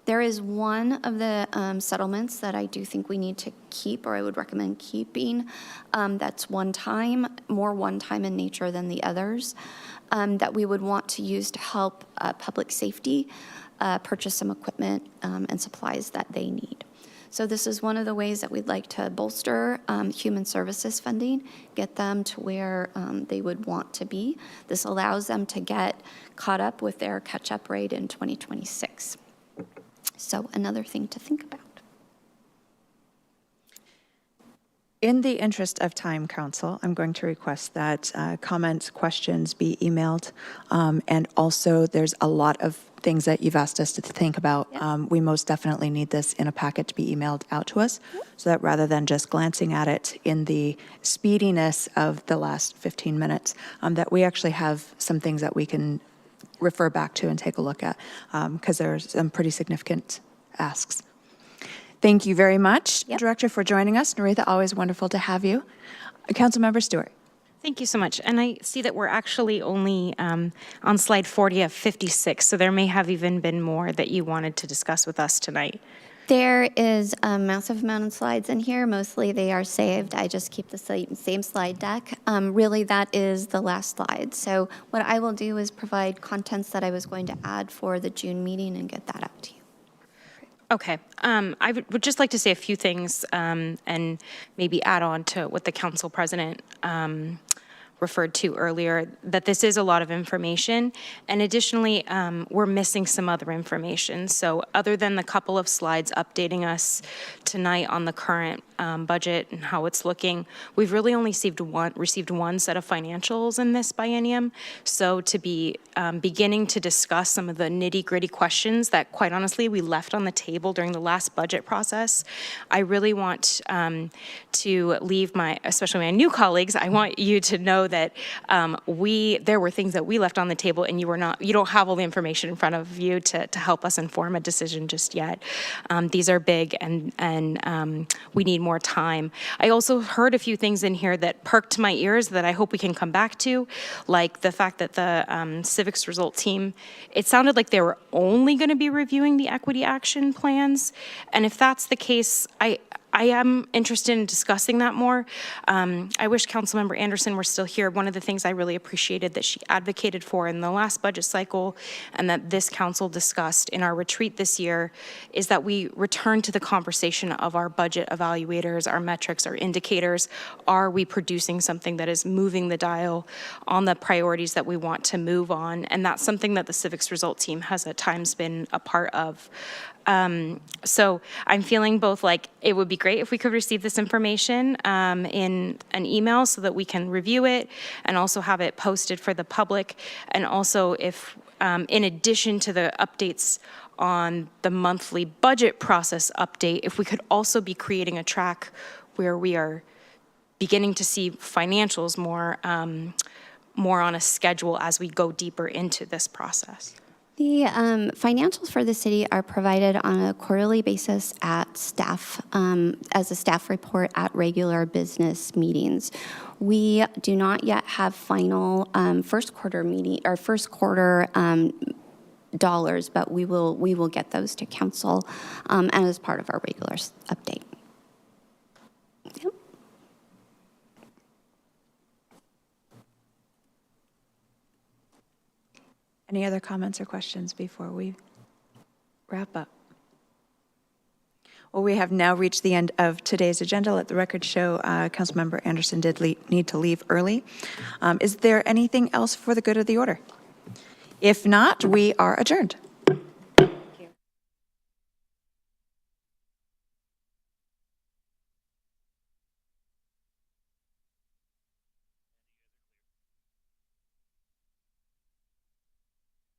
There is one of the settlements that I do think we need to keep, or I would recommend keeping, that's one-time, more one-time in nature than the others, that we would want to use to help public safety purchase some equipment and supplies that they need. So this is one of the ways that we'd like to bolster human services funding, get them to where they would want to be. This allows them to get caught up with their catch-up rate in 2026. So another thing to think about. In the interest of time, Council, I'm going to request that comments, questions be emailed. And also, there's a lot of things that you've asked us to think about. Yep. We most definitely need this in a packet to be emailed out to us, yep, so that rather than just glancing at it in the speediness of the last 15 minutes, that we actually have some things that we can refer back to and take a look at, because there's some pretty significant asks. Thank you very much, yep, Director, for joining us. Naretha, always wonderful to have you. Councilmember Stewart. Thank you so much. And I see that we're actually only on slide 40 of 56, so there may have even been more that you wanted to discuss with us tonight. There is a massive amount of slides in here. Mostly they are saved. I just keep the same slide deck. Really, that is the last slide. So what I will do is provide contents that I was going to add for the June meeting and get that out to you. Okay. I would just like to say a few things and maybe add on to what the council president referred to earlier, that this is a lot of information. And additionally, we're missing some other information. So other than the couple of slides updating us tonight on the current budget and how it's looking, we've really only received one set of financials in this biennium. So to be beginning to discuss some of the nitty-gritty questions that, quite honestly, we left on the table during the last budget process, I really want to leave especially my new colleagues, I want you to know that there were things that we left on the table, and you don't have all the information in front of you to help us inform a decision just yet. These are big, and we need more time. I also heard a few things in here that perked my ears that I hope we can come back to, like the fact that the civics result team, it sounded like they were only going to be reviewing the equity action plans. And if that's the case, I am interested in discussing that more. I wish Councilmember Anderson were still here. One of the things I really appreciated that she advocated for in the last budget cycle and that this council discussed in our retreat this year is that we return to the conversation of our budget evaluators, our metrics, our indicators. Are we producing something that is moving the dial on the priorities that we want to move on? And that's something that the civics result team has at times been a part of. So I'm feeling both like it would be great if we could receive this information in an email so that we can review it and also have it posted for the public. And also if, in addition to the updates on the monthly budget process update, if we could also be creating a track where we are beginning to see financials more on a schedule as we go deeper into this process. The financials for the city are provided on a quarterly basis at staff, as a staff report at regular business meetings. We do not yet have final first quarter dollars, but we will get those to council and as part of our regular update. Yep. Any other comments or questions before we wrap up? Well, we have now reached the end of today's agenda. Let the record show Councilmember Anderson did need to leave early. Is there anything else for the good of the order? If not, we are adjourned.